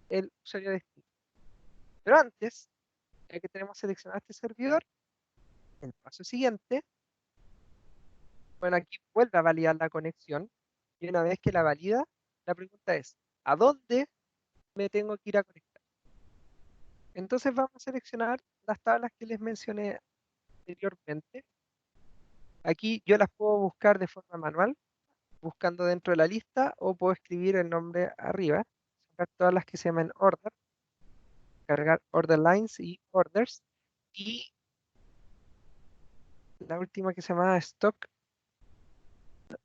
el usuario de destino. Pero antes, ya que tenemos seleccionado este servidor, el paso siguiente, bueno, aquí vuelve a validar la conexión. Y una vez que la valida, la pregunta es, ¿a dónde me tengo que ir a conectar? Entonces vamos a seleccionar las tablas que les mencioné anteriormente. Aquí yo las puedo buscar de forma manual, buscando dentro de la lista, o puedo escribir el nombre arriba, sacar todas las que se llaman order, cargar order lines y orders, y la última que se llama stock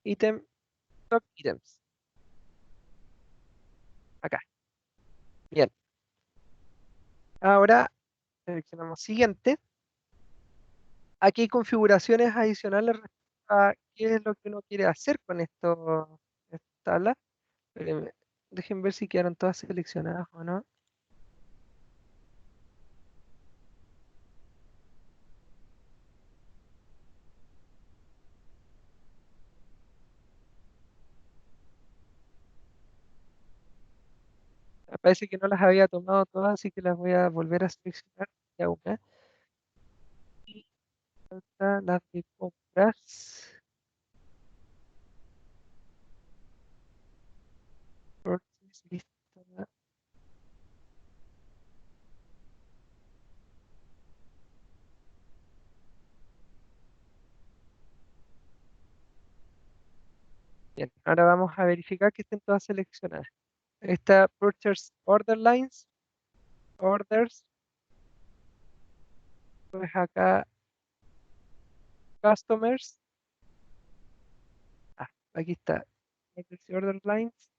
item, stock items. Acá. Bien. Ahora seleccionamos siguiente. Aquí hay configuraciones adicionales respecto a qué es lo que uno quiere hacer con esto, esta tabla. Dejen ver si quedaron todas seleccionadas o no. Parece que no las había tomado todas, así que las voy a volver a seleccionar de a una. Y falta las de compras. Purchase, lista. Bien, ahora vamos a verificar que estén todas seleccionadas. Está Purchase Order Lines, Orders, pues acá Customers. Aquí está Purchase Order Lines.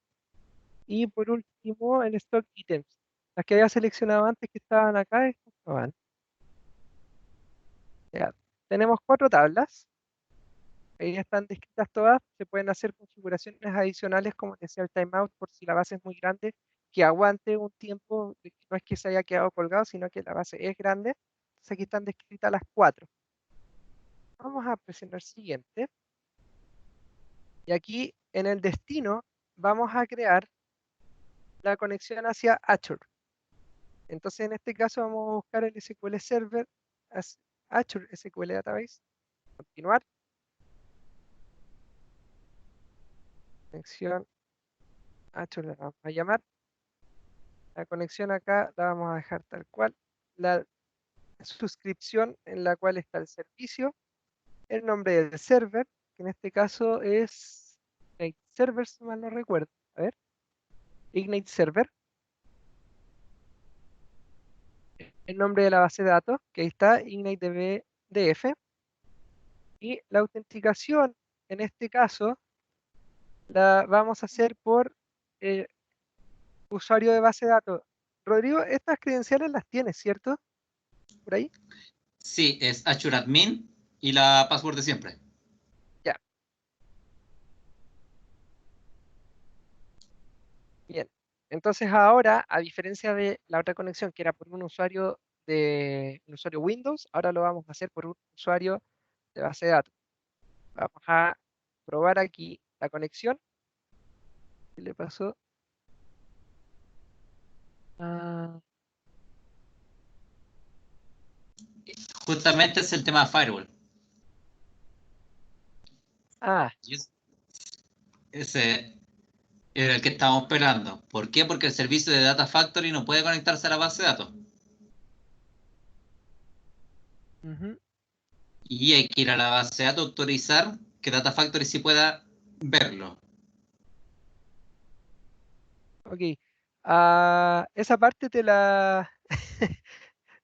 Y por último, el Stock Items. Las que había seleccionado antes que estaban acá, estas no van. Ya, tenemos 4 tablas. Ahí están descritas todas. Se pueden hacer configuraciones adicionales, como decía el timeout, por si la base es muy grande, que aguante un tiempo, no es que se haya quedado colgado, sino que la base es grande. Entonces aquí están descritas las 4. Vamos a presionar siguiente. Y aquí en el destino vamos a crear la conexión hacia Azure. Entonces en este caso vamos a buscar el SQL Server, Azure SQL Database. Continuar. Conexión Azure la vamos a llamar. La conexión acá la vamos a dejar tal cual. La suscripción en la cual está el servicio. El nombre del server, que en este caso es Ignite Server, si mal no recuerdo. A ver. Ignite Server. El nombre de la base de datos, que ahí está, Ignite DF. Y la autenticación, en este caso, la vamos a hacer por usuario de base de datos. Rodrigo, estas credenciales las tienes, ¿cierto? Por ahí. Sí, es Azure Admin y la password de siempre. Ya. Bien. Entonces ahora, a diferencia de la otra conexión que era por un usuario Windows, ahora lo vamos a hacer por un usuario de base de datos. Vamos a probar aquí la conexión. ¿Qué le pasó? Justamente es el tema de Firewall. Y ese era el que estábamos esperando. ¿Por qué? Porque el servicio de Data Factory no puede conectarse a la base de datos. Ujú. Y hay que ir a la base de datos, autorizar que Data Factory sí pueda verlo. Ok. Esa parte te la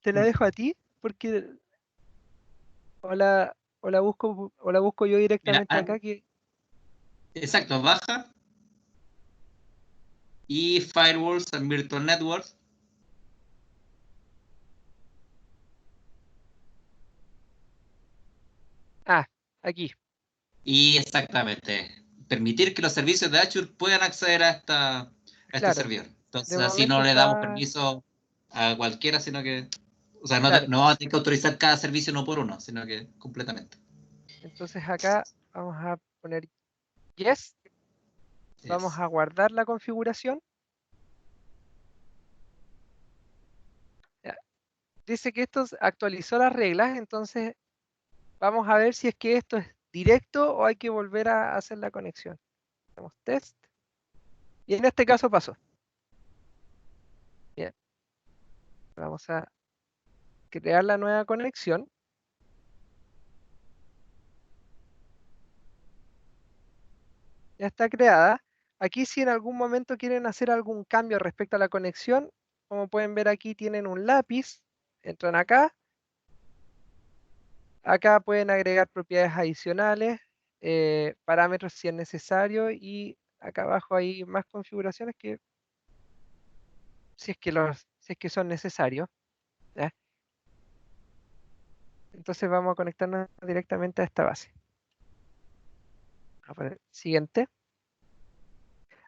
te la dejo a ti, porque o la busco yo Mira, directamente acá que. exacto, baja y Firewalls and Virtual Networks. Aquí. Y exactamente, permitir que los servicios de Azure puedan acceder a este Claro. servidor. De Entonces, así momento no le damos está. permiso a cualquiera, sino que, o sea, no, Claro. no vamos a tener que autorizar cada servicio uno por uno, sino que completamente. Entonces acá vamos a poner yes. Vamos Yes. a guardar la configuración. Ya. Dice que esto actualizó las reglas, entonces vamos a ver si es que esto es directo o hay que volver a hacer la conexión. Hacemos test. Y en este caso pasó. Bien. Vamos a crear la nueva conexión. Ya está creada. Aquí si en algún momento quieren hacer algún cambio respecto a la conexión, como pueden ver aquí tienen un lápiz, entran acá. Acá pueden agregar propiedades adicionales, parámetros si es necesario y acá abajo hay más configuraciones que si es que son necesarios. ¿Ya? Entonces vamos a conectarnos directamente a esta base. Vamos a poner siguiente.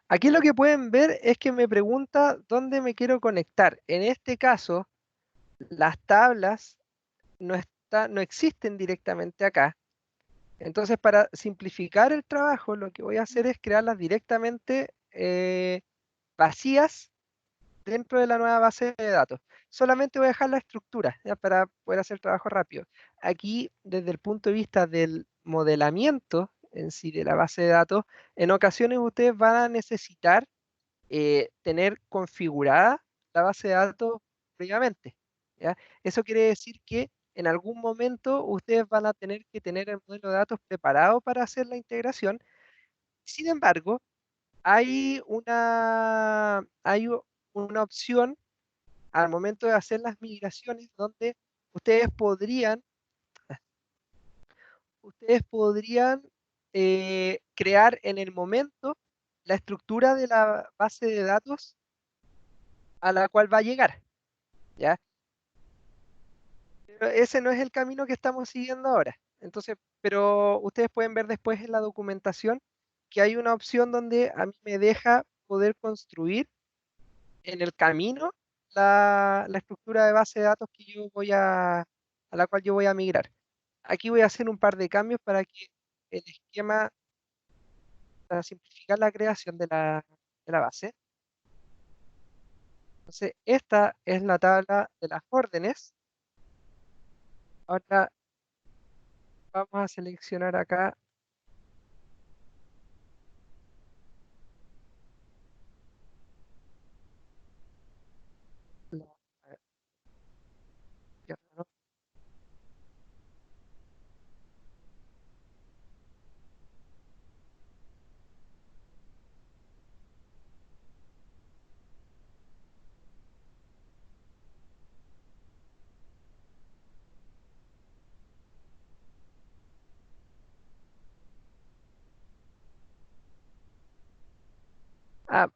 Aquí lo que pueden ver es que me pregunta dónde me quiero conectar. En este caso, las tablas no existen directamente acá. Entonces, para simplificar el trabajo, lo que voy a hacer es crearlas directamente vacías dentro de la nueva base de datos. Solamente voy a dejar la estructura, ¿ya? Para poder hacer el trabajo rápido. Aquí, desde el punto de vista del modelamiento en sí de la base de datos, en ocasiones ustedes van a necesitar tener configurada la base de datos previamente, ¿ya? Eso quiere decir que en algún momento ustedes van a tener que tener el modelo de datos preparado para hacer la integración. Sin embargo, hay una opción al momento de hacer las migraciones donde ustedes podrían crear en el momento la estructura de la base de datos a la cual va a llegar, ¿ya? Pero ese no es el camino que estamos siguiendo ahora. Entonces, pero ustedes pueden ver después en la documentación que hay una opción donde a mí me deja poder construir en el camino la estructura de base de datos que a la cual yo voy a migrar. Aquí voy a hacer un par de cambios para que el esquema, para simplificar la creación de la base. Entonces, esta es la tabla de las órdenes. Ahora vamos a seleccionar acá la- a ver, izquierda, ¿no?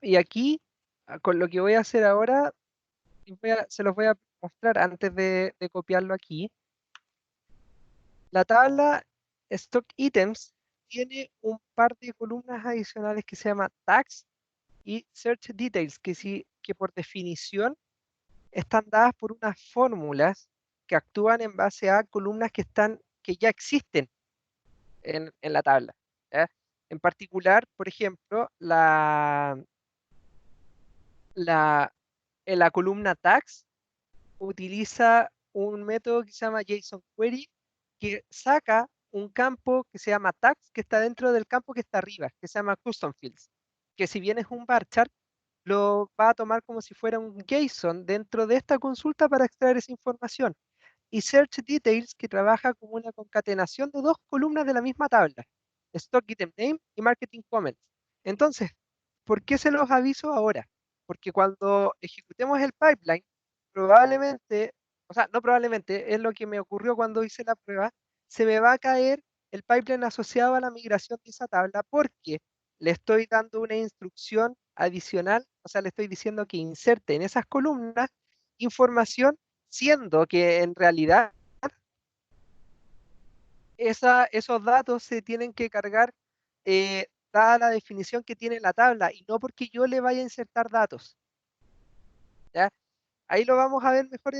Y aquí, con lo que voy a hacer ahora, se los voy a mostrar antes de copiarlo aquí. La tabla Stock Items tiene un par de columnas adicionales que se llama Tags y Search Details, que por definición están dadas por unas fórmulas que actúan en base a columnas que ya existen en la tabla, ¿ya? En particular, por ejemplo, en la columna Tags utiliza un método que se llama JSON Query, que saca un campo que se llama tags, que está dentro del campo que está arriba, que se llama Custom Fields, que si bien es un bar chart, lo va a tomar como si fuera un JSON dentro de esta consulta para extraer esa información. Y Search Details, que trabaja como una concatenación de dos columnas de la misma tabla, Stock Item Name y Marketing Comments. Entonces, ¿por qué se los aviso ahora? Porque cuando ejecutemos el pipeline, probablemente, o sea, no probablemente, es lo que me ocurrió cuando hice la prueba, se me va a caer el pipeline asociado a la migración de esa tabla porque le estoy dando una instrucción adicional, o sea, le estoy diciendo que inserte en esas columnas información, siendo que en realidad esos datos se tienen que cargar dada la definición que tiene la tabla y no porque yo le vaya a insertar datos, ¿ya? Ahí lo vamos a ver mejor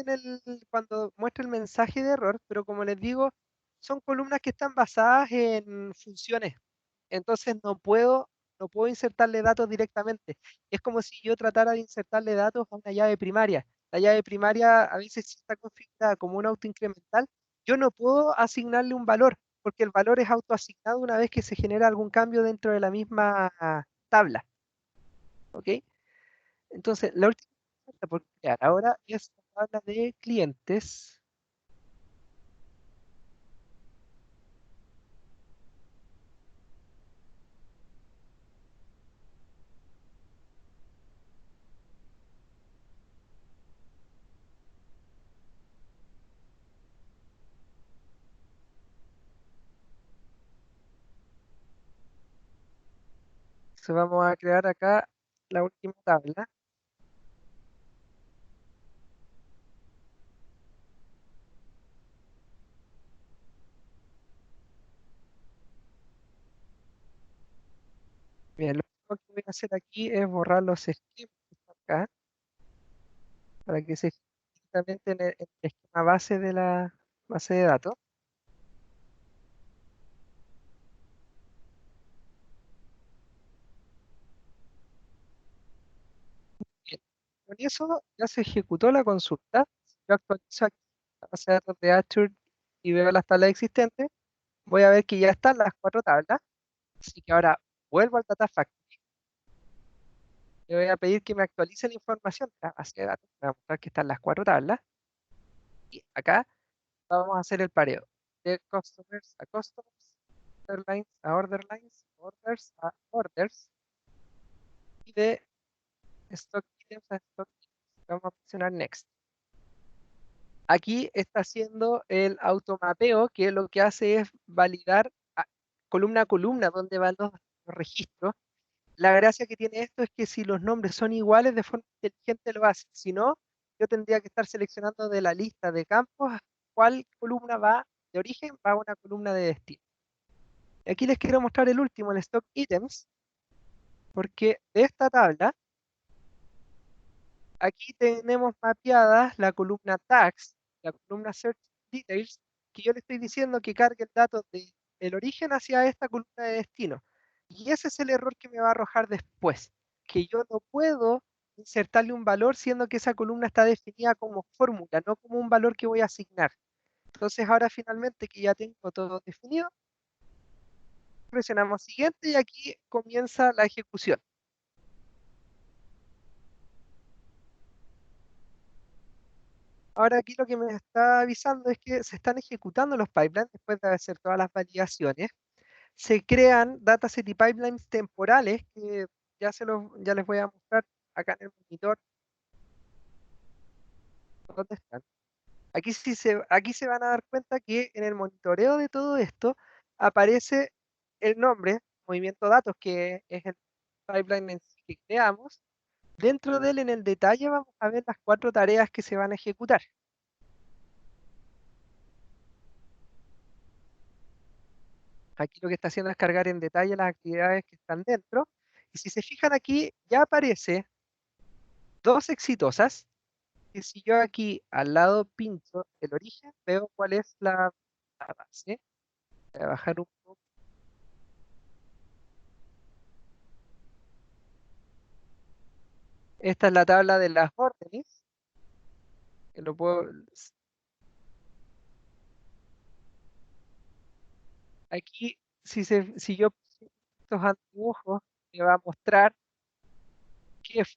cuando muestre el mensaje de error, pero como les digo, son columnas que están basadas en funciones. Entonces no puedo insertarle datos directamente. Es como si yo tratara de insertarle datos a una llave primaria. La llave primaria a veces si está configurada como un autoincremental. Yo no puedo asignarle un valor, porque el valor es autoasignado una vez que se genera algún cambio dentro de la misma tabla. ¿Ok? Entonces, la última pregunta por crear ahora es tabla de clientes. Entonces vamos a crear acá la última tabla. Bien, lo único que voy a hacer aquí es borrar los esquemas que están acá para que se fijen directamente en el esquema base de la base de datos. Bien, con eso ya se ejecutó la consulta. Si yo actualizo aquí la base de datos de Azure y veo las tablas existentes, voy a ver que ya están las 4 tablas. Así que ahora vuelvo al Data Factory. Le voy a pedir que me actualice la información de la base de datos. Me va a mostrar que están las 4 tablas. Y acá vamos a hacer el pareo de customers a customers, order lines a order lines, orders a orders y de stock items a stock items. Vamos a presionar next. Aquí está haciendo el automapeo, que lo que hace es validar columna a columna dónde van los registros. La gracia que tiene esto es que si los nombres son iguales, de forma inteligente lo hace. Si no, yo tendría que estar seleccionando de la lista de campos cuál columna va de origen, va a una columna de destino. Aquí les quiero mostrar el último, el stock items, porque de esta tabla, aquí tenemos mapeadas la columna tags, la columna search details, que yo le estoy diciendo que cargue el dato del origen hacia esta columna de destino. Y ese es el error que me va a arrojar después, que yo no puedo insertarle un valor siendo que esa columna está definida como fórmula, no como un valor que voy a asignar. Entonces ahora finalmente que ya tengo todo definido, presionamos siguiente y aquí comienza la ejecución. Ahora aquí lo que me está avisando es que se están ejecutando los pipelines después de hacer todas las validaciones. Se crean dataset y pipelines temporales que ya les voy a mostrar acá en el monitor. ¿Dónde están? Aquí se van a dar cuenta que en el monitoreo de todo esto aparece el nombre, movimiento datos, que es el pipeline en sí que creamos. Dentro de él, en el detalle, vamos a ver las 4 tareas que se van a ejecutar. Aquí lo que está haciendo es cargar en detalle las actividades que están dentro. Y si se fijan aquí, ya aparece 2 exitosas. Que si yo aquí al lado pincho el origen, veo cuál es la base. Voy a bajar un poco. Esta es la tabla de las órdenes. Que lo puedo, aquí, si yo puse estos antidibujos, me va a mostrar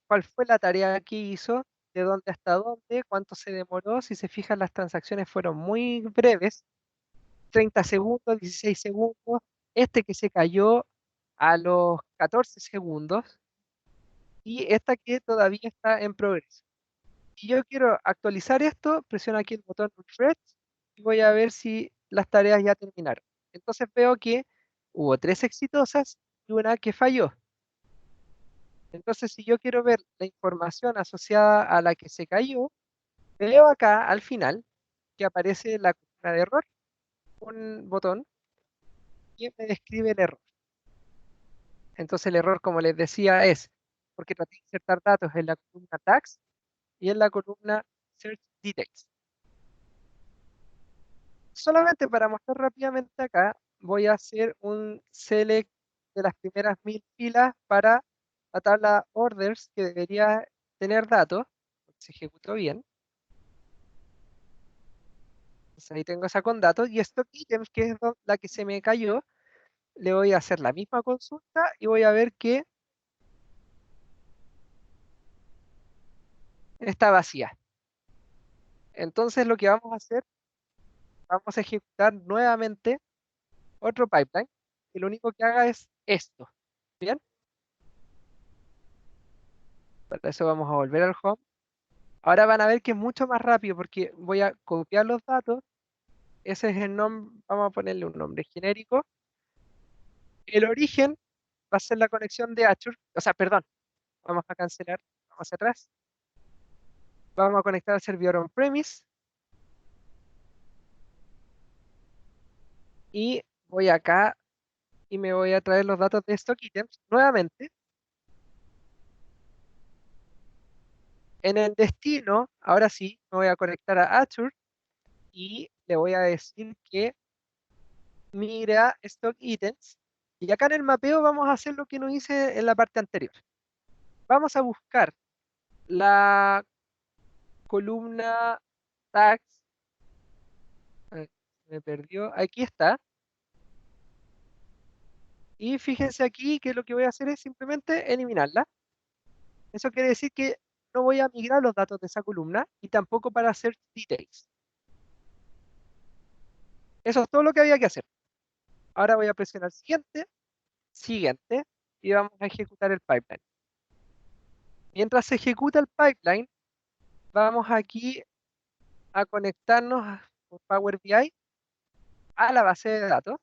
cuál fue la tarea que hizo, de dónde hasta dónde, cuánto se demoró. Si se fijan, las transacciones fueron muy breves, 30 segundos, 16 segundos. Este que se cayó a los 14 segundos y esta que todavía está en progreso. Si yo quiero actualizar esto, presiono aquí el botón refresh y voy a ver si las tareas ya terminaron. Entonces veo que hubo 3 exitosas y una que falló. Entonces, si yo quiero ver la información asociada a la que se cayó, veo acá al final que aparece la columna de error, un botón que me describe el error. Entonces el error, como les decía, es porque traté de insertar datos en la columna tags y en la columna search details. Solamente para mostrar rápidamente acá, voy a hacer un select de las primeras 1000 filas para la tabla orders que debería tener datos, porque se ejecutó bien. Entonces ahí tengo esa con datos y stock items, que es la que se me cayó, le voy a hacer la misma consulta y voy a ver que está vacía. Entonces lo que vamos a hacer, vamos a ejecutar nuevamente otro pipeline, y lo único que haga es esto. ¿Bien? Para eso vamos a volver al home. Ahora van a ver que es mucho más rápido porque voy a copiar los datos. Ese es el nombre, vamos a ponerle un nombre genérico. El origen va a ser la conexión de Azure, o sea, perdón, vamos a cancelar, vamos hacia atrás. Vamos a conectar al servidor on-premise. Y voy acá y me voy a traer los datos de stock items nuevamente. En el destino, ahora sí, me voy a conectar a Azure y le voy a decir que migre a stock items. Y acá en el mapeo vamos a hacer lo que no hice en la parte anterior. Vamos a buscar la columna tags. Me perdió. Aquí está. Y fíjense aquí que lo que voy a hacer es simplemente eliminarla. Eso quiere decir que no voy a migrar los datos de esa columna y tampoco para hacer details. Eso es todo lo que había que hacer. Ahora voy a presionar siguiente, siguiente, y vamos a ejecutar el pipeline. Mientras se ejecuta el pipeline, vamos aquí a conectarnos por Power BI a la base de datos.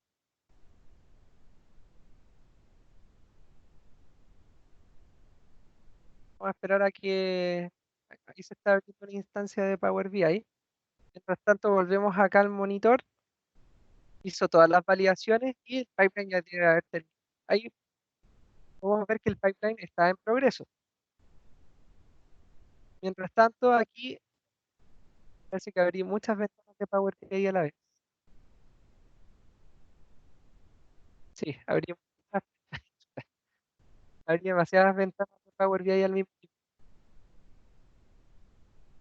Vamos a esperar a que aquí se está abriendo una instancia de Power BI. Mientras tanto, volvemos acá al monitor. Hizo todas las validaciones y el pipeline ya tiene que haber terminado. Ahí podemos ver que el pipeline está en progreso. Mientras tanto, aquí parece que abrí muchas ventanas de Power BI a la vez. Sí, abrí demasiadas ventanas de Power BI al mismo tiempo.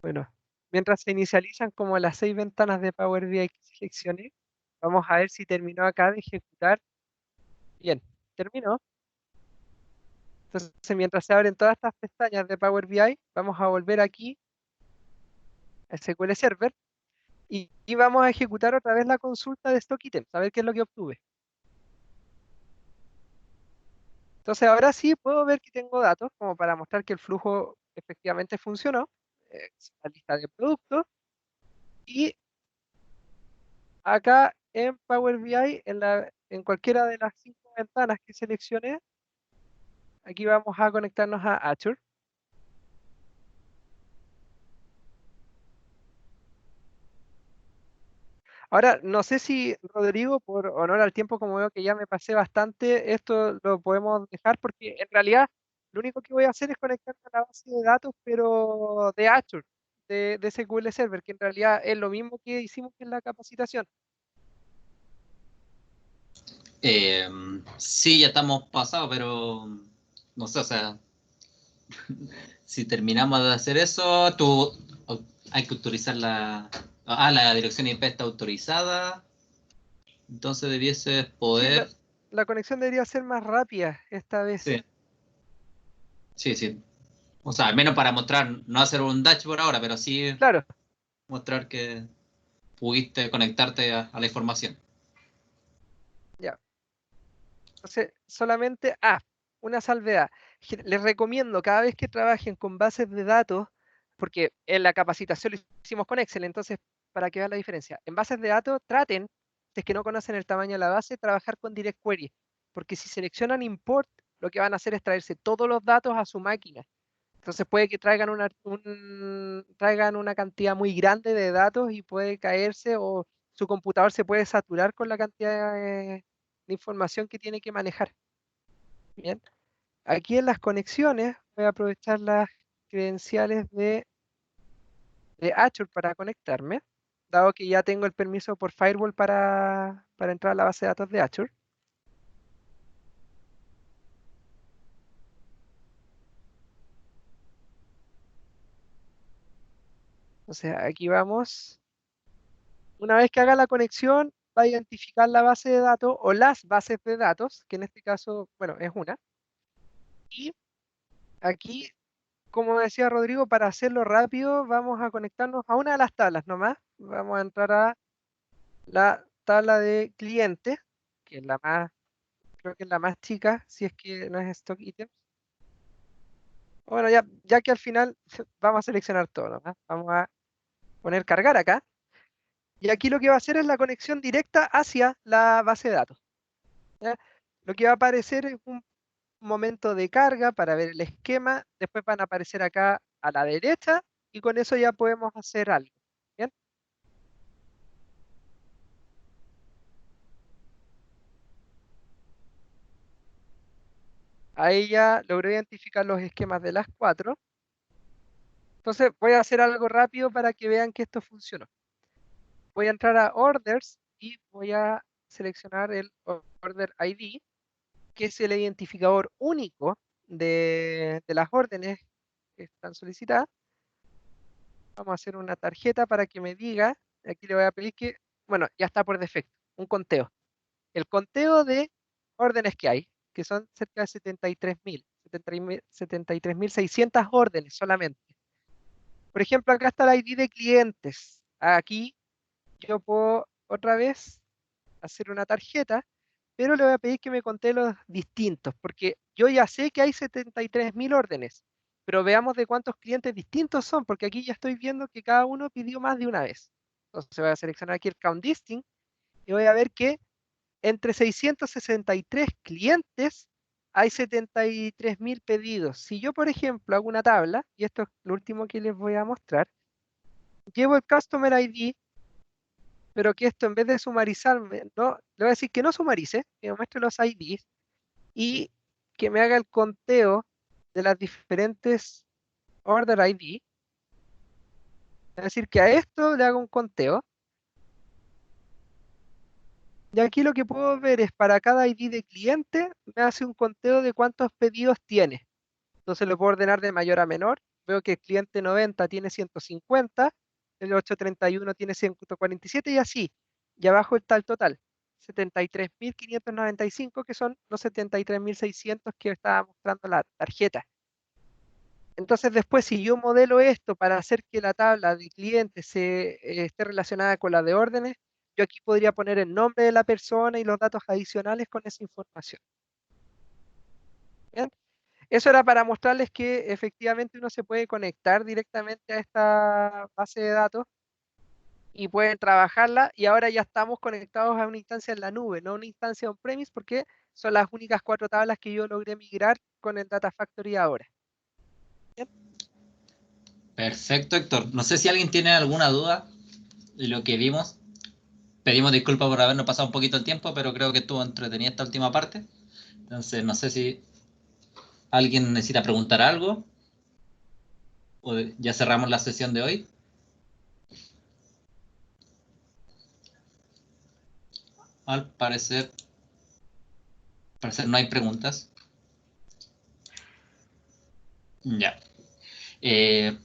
Bueno, mientras se inicializan como las 6 ventanas de Power BI que seleccioné, vamos a ver si terminó acá de ejecutar. Bien, terminó. Entonces, mientras se abren todas estas pestañas de Power BI, vamos a volver aquí al SQL Server y vamos a ejecutar otra vez la consulta de stock items, a ver qué es lo que obtuve. Entonces, ahora sí puedo ver que tengo datos como para mostrar que el flujo efectivamente funcionó. La lista de productos. Y acá en Power BI, en cualquiera de las 5 ventanas que seleccioné, aquí vamos a conectarnos a Azure. Ahora, no sé si Rodrigo, por honor al tiempo, como veo que ya me pasé bastante, esto lo podemos dejar porque en realidad lo único que voy a hacer es conectarme a la base de datos, pero de Azure, de SQL Server, que en realidad es lo mismo que hicimos en la capacitación. Sí, ya estamos pasados, pero no sé, o sea, si terminamos de hacer eso, hay que autorizar la dirección IP está autorizada, entonces debieses Sí, poder, la conexión debería ser más rápida esta vez. sí, sí, sí. O sea, al menos para mostrar, no hacer un dashboard ahora, pero sí Claro, mostrar que pudiste conectarte a la información. ya. Entonces, solamente, una salvedad. Les recomiendo cada vez que trabajen con bases de datos, porque en la capacitación lo hicimos con Excel, entonces, para que vean la diferencia. En bases de datos, traten, si es que no conocen el tamaño de la base, trabajar con Direct Query, porque si seleccionan Import, lo que van a hacer es traerse todos los datos a su máquina. Entonces puede que traigan traigan una cantidad muy grande de datos y puede caerse o su computador se puede saturar con la cantidad de información que tiene que manejar. Bien, aquí en las conexiones voy a aprovechar las credenciales de Azure para conectarme, dado que ya tengo el permiso por Firewall para entrar a la base de datos de Azure. Entonces aquí vamos. Una vez que haga la conexión, va a identificar la base de datos o las bases de datos, que en este caso, bueno, es una. Y aquí como decía Rodrigo, para hacerlo rápido, vamos a conectarnos a una de las tablas nomás. Vamos a entrar a la tabla de clientes, que es la más, creo que es la más chica, si es que no es stock items. Bueno, ya que al final vamos a seleccionar todo nomás. Vamos a poner cargar acá. Y aquí lo que va a hacer es la conexión directa hacia la base de datos. ¿Ya? Lo que va a aparecer es un momento de carga para ver el esquema. Después van a aparecer acá a la derecha y con eso ya podemos hacer algo. ¿Bien? Ahí ya logré identificar los esquemas de las 4. Entonces voy a hacer algo rápido para que vean que esto funcionó. Voy a entrar a Orders y voy a seleccionar el Order ID, que es el identificador único de las órdenes que están solicitadas. Vamos a hacer una tarjeta para que me diga, aquí le voy a pedir que, bueno, ya está por defecto, un conteo. El conteo de órdenes que hay, que son cerca de 73.600 órdenes solamente. Por ejemplo, acá está el ID de clientes. Aquí yo puedo otra vez hacer una tarjeta, pero le voy a pedir que me contee los distintos, porque yo ya sé que hay 73.000 órdenes, pero veamos de cuántos clientes distintos son, porque aquí ya estoy viendo que cada uno pidió más de una vez. Entonces voy a seleccionar aquí el count distinct y voy a ver que entre 663 clientes hay 73.000 pedidos. Si yo, por ejemplo, hago una tabla, y esto es lo último que les voy a mostrar, llevo el Customer ID, pero que esto en vez de sumarizarme, no, le voy a decir que no sumarice, que me muestre los IDs y que me haga el conteo de las diferentes Order ID. Es decir, que a esto le hago un conteo. Y aquí lo que puedo ver es para cada ID de cliente, me hace un conteo de cuántos pedidos tiene. Entonces lo puedo ordenar de mayor a menor. Veo que el cliente 90 tiene 150, el 831 tiene 147 y así. Y abajo está el total, 73.595, que son los 73.600 que estaba mostrando la tarjeta. Entonces después, si yo modelo esto para hacer que la tabla de clientes esté relacionada con la de órdenes, yo aquí podría poner el nombre de la persona y los datos adicionales con esa información. ¿Bien? Eso era para mostrarles que efectivamente uno se puede conectar directamente a esta base de datos y pueden trabajarla, y ahora ya estamos conectados a una instancia en la nube, no a una instancia on-premise, porque son las únicas 4 tablas que yo logré migrar con el Data Factory ahora. ¿Bien? Perfecto, Héctor. No sé si alguien tiene alguna duda de lo que vimos. Pedimos disculpas por habernos pasado un poquito el tiempo, pero creo que estuvo entretenida esta última parte. Entonces, no sé si alguien necesita preguntar algo o ya cerramos la sesión de hoy. Al parecer no hay preguntas. Ya.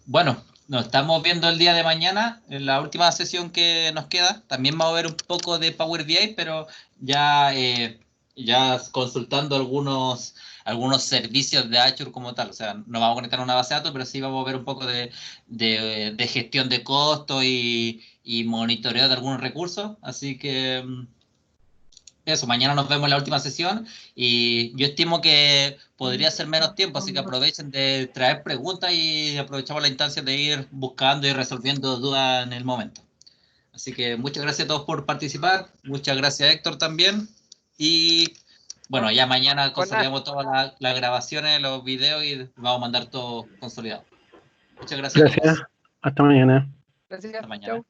Bueno, nos estamos viendo el día de mañana, en la última sesión que nos queda. También vamos a ver un poco de Power BI, pero ya, ya consultando algunos servicios de Azure como tal. O sea, no vamos a conectar a una base de datos, pero sí vamos a ver un poco de gestión de costos y monitoreo de algunos recursos. Así que eso, mañana nos vemos en la última sesión y yo estimo que podría ser menos tiempo, así que aprovechen de traer preguntas y aprovechamos la instancia de ir buscando y resolviendo dudas en el momento. Así que muchas gracias a todos por participar, muchas gracias Héctor también y bueno, ya mañana consolidamos todas las grabaciones, los videos y vamos a mandar todo consolidado. Muchas gracias a todos. Gracias. Hasta mañana. Gracias. Hasta mañana. Chau.